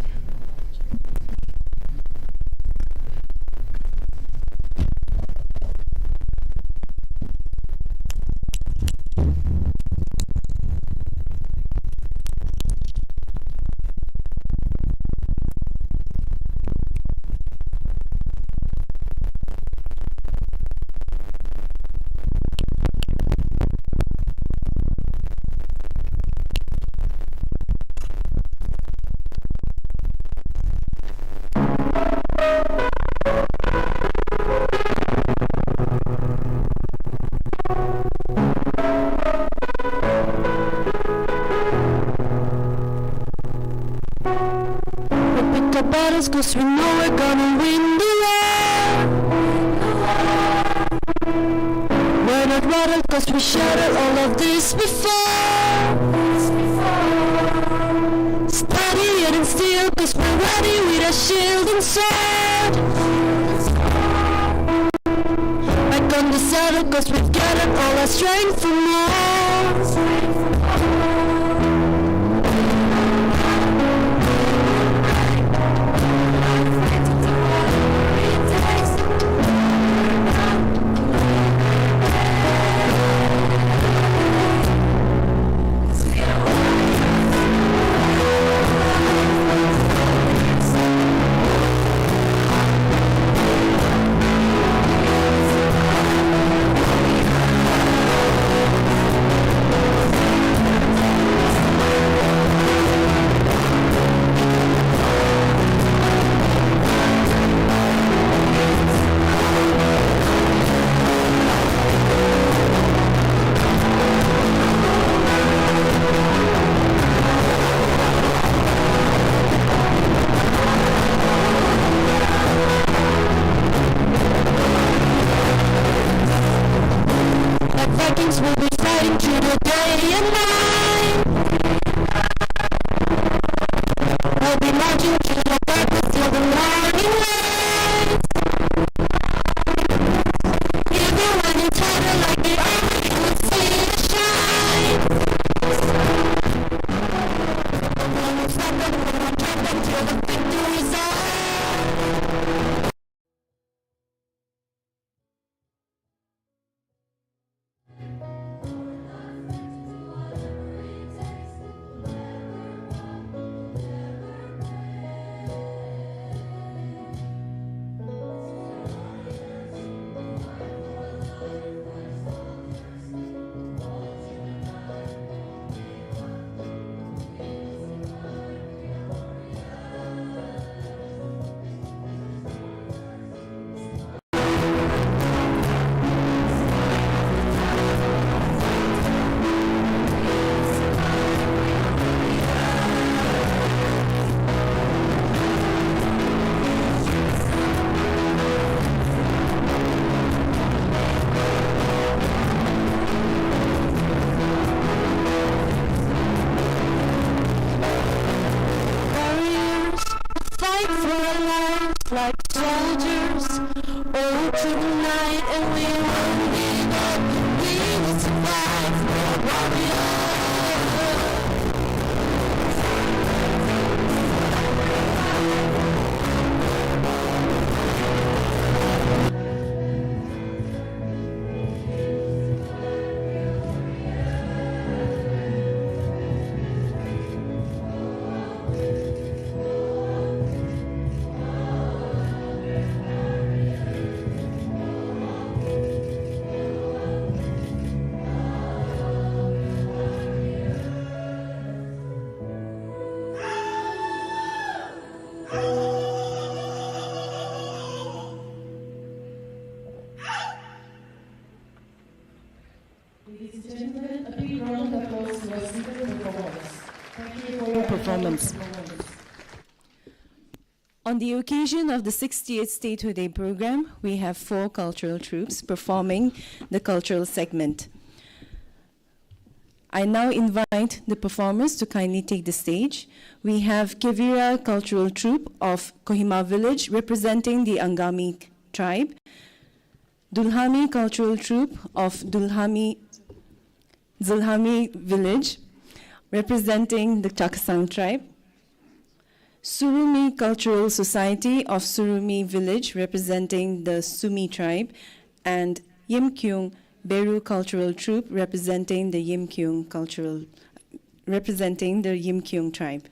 Battles, 'cause we know we're gonna win the war. We're not rattled, 'cause we shattered all of this before. Steady and still, 'cause we're ready with a shield and sword. Back on the saddle, 'cause we've gathered all our strength for more. you day and night. We'll be marching to your purpose till the morning light. Everyone in town like the army will see the shine. When we stop them, we won't drop them till the victory's on. Fight for our lives like soldiers, all through the night, and we won't give up. We will survive, we're warriors. Performance. On the occasion of the 68th Statehood Day program, we have 4 cultural troupes performing the cultural segment. I now invite the performers to kindly take the stage. We have Kevira Cultural Troupe of Kohima village representing the Angami tribe, Dulhami Cultural Troupe of Zulhami village representing the Chakasang tribe, Surumi Cultural Society of Surumi village representing the Sumi tribe, and Yimkyung Beru Cultural Troupe representing the Yimkyung tribe.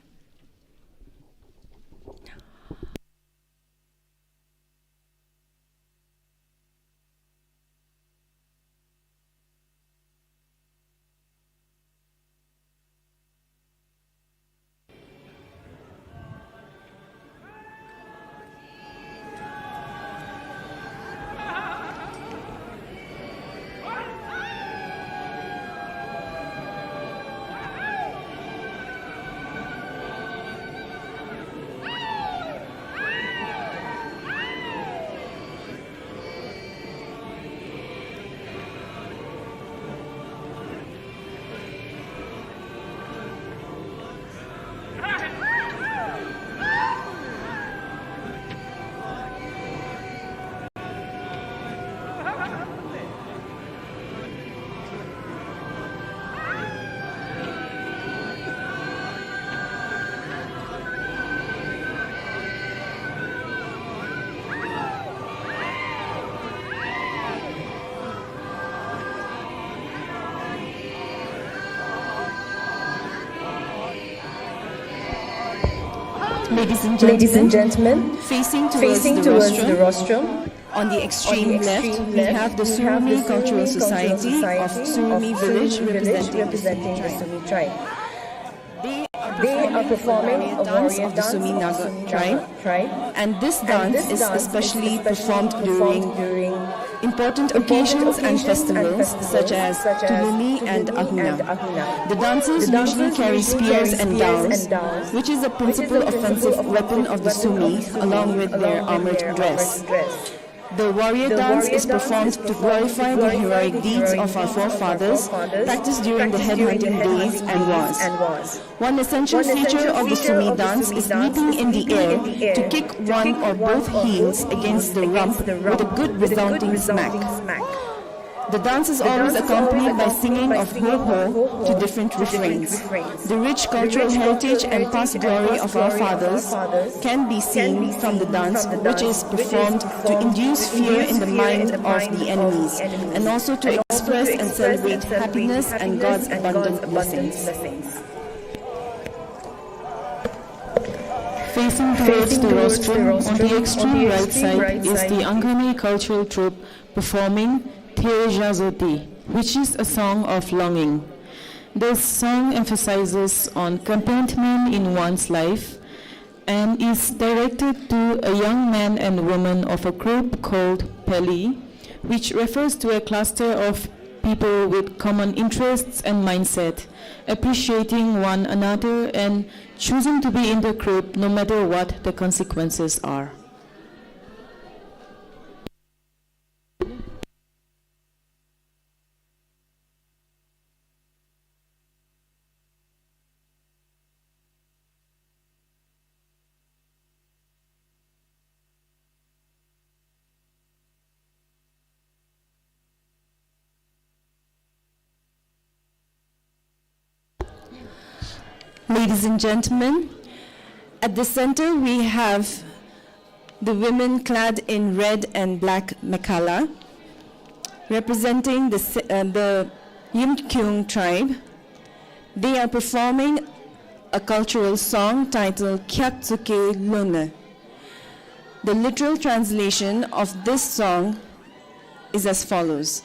Ladies and gentlemen, facing towards the rostrum, on the extreme left, we have the Surumi Cultural Society of Surumi village representing the Sumi tribe. They are performing a dance of the Sumi Naga tribe, and this dance is especially performed during important occasions and festivals such as Tuluni and Ahuna. The dancers usually carry spears and downs, which is a principal offensive weapon of the Sumi, along with their armored dress. The warrior dance is performed to glorify the heroic deeds of our forefathers, practiced during the headhunting days and wars. One essential feature of the Sumi dance is leaping in the air to kick one or both heels against the rump with a good resounding smack. The dance is always accompanied by singing of ho-ho to different refrains. The rich cultural heritage and past glory of our fathers can be seen from the dance, which is performed to induce fear in the mind of the enemies, and also to express and celebrate happiness and God's abundant blessings. Facing towards the rostrum, on the extreme right side is the Angami cultural troupe performing Terejazoti, which is a song of longing. This song emphasizes on contentment in one's life and is directed to a young man and woman of a group called Peli, which refers to a cluster of people with common interests and mindset, appreciating one another and choosing to be in the group no matter what the consequences are. Ladies and gentlemen, at the center we have the women clad in red and black mekhala, representing the Yimkyung tribe. They are performing a cultural song titled Kyatsuke Lune. The literal translation of this song is as follows.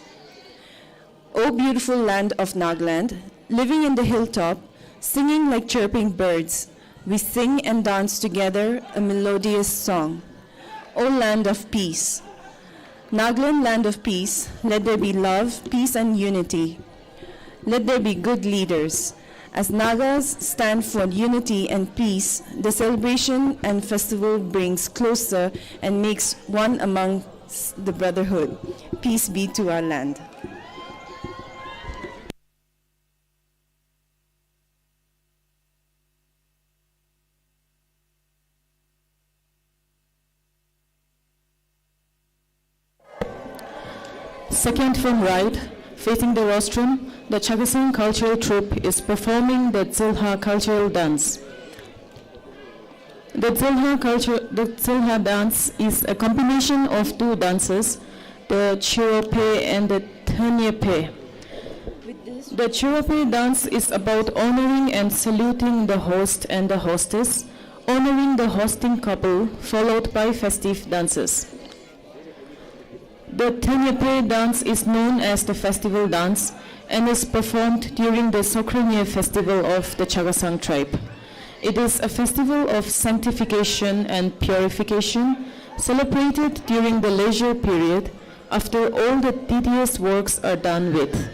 O beautiful land of Nagaland, living in the hilltop, singing like chirping birds, we sing and dance together a melodious song. O land of peace, Nagaland land of peace, let there be love, peace and unity. Let there be good leaders. As Nagas stand for unity and peace, the celebration and festival brings closer and makes one among the brotherhood. Peace be to our land. Second from right, facing the rostrum, the Chagasang cultural troupe is performing the Tsilha cultural dance. The Tsilha dance is a combination of two dances, the Chirope and the Thanyepe. The Chirope dance is about honoring and saluting the host and the hostess, honoring the hosting couple, followed by festive dances. The Thanyepe dance is known as the festival dance and is performed during the Sokrenye festival of the Chagasang tribe. It is a festival of sanctification and purification celebrated during the leisure period after all the tedious works are done with.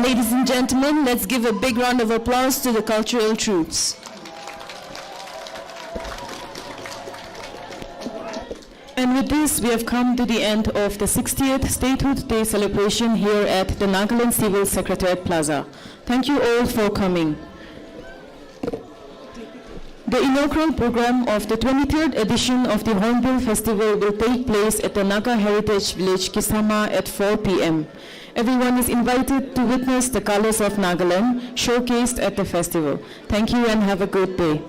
Ladies and gentlemen, let's give a big round of applause to the cultural troops. And with this, we have come to the end of the 60th Statehood Day celebration here at the Nagaland Civil Secretariat Plaza. Thank you all for coming. The inaugural program of the 23rd edition of the Hornbill Festival will take place at the Naga Heritage Village, Kohima at 4 p.m. Everyone is invited to witness the colors of Nagaland showcased at the festival. Thank you and have a good day.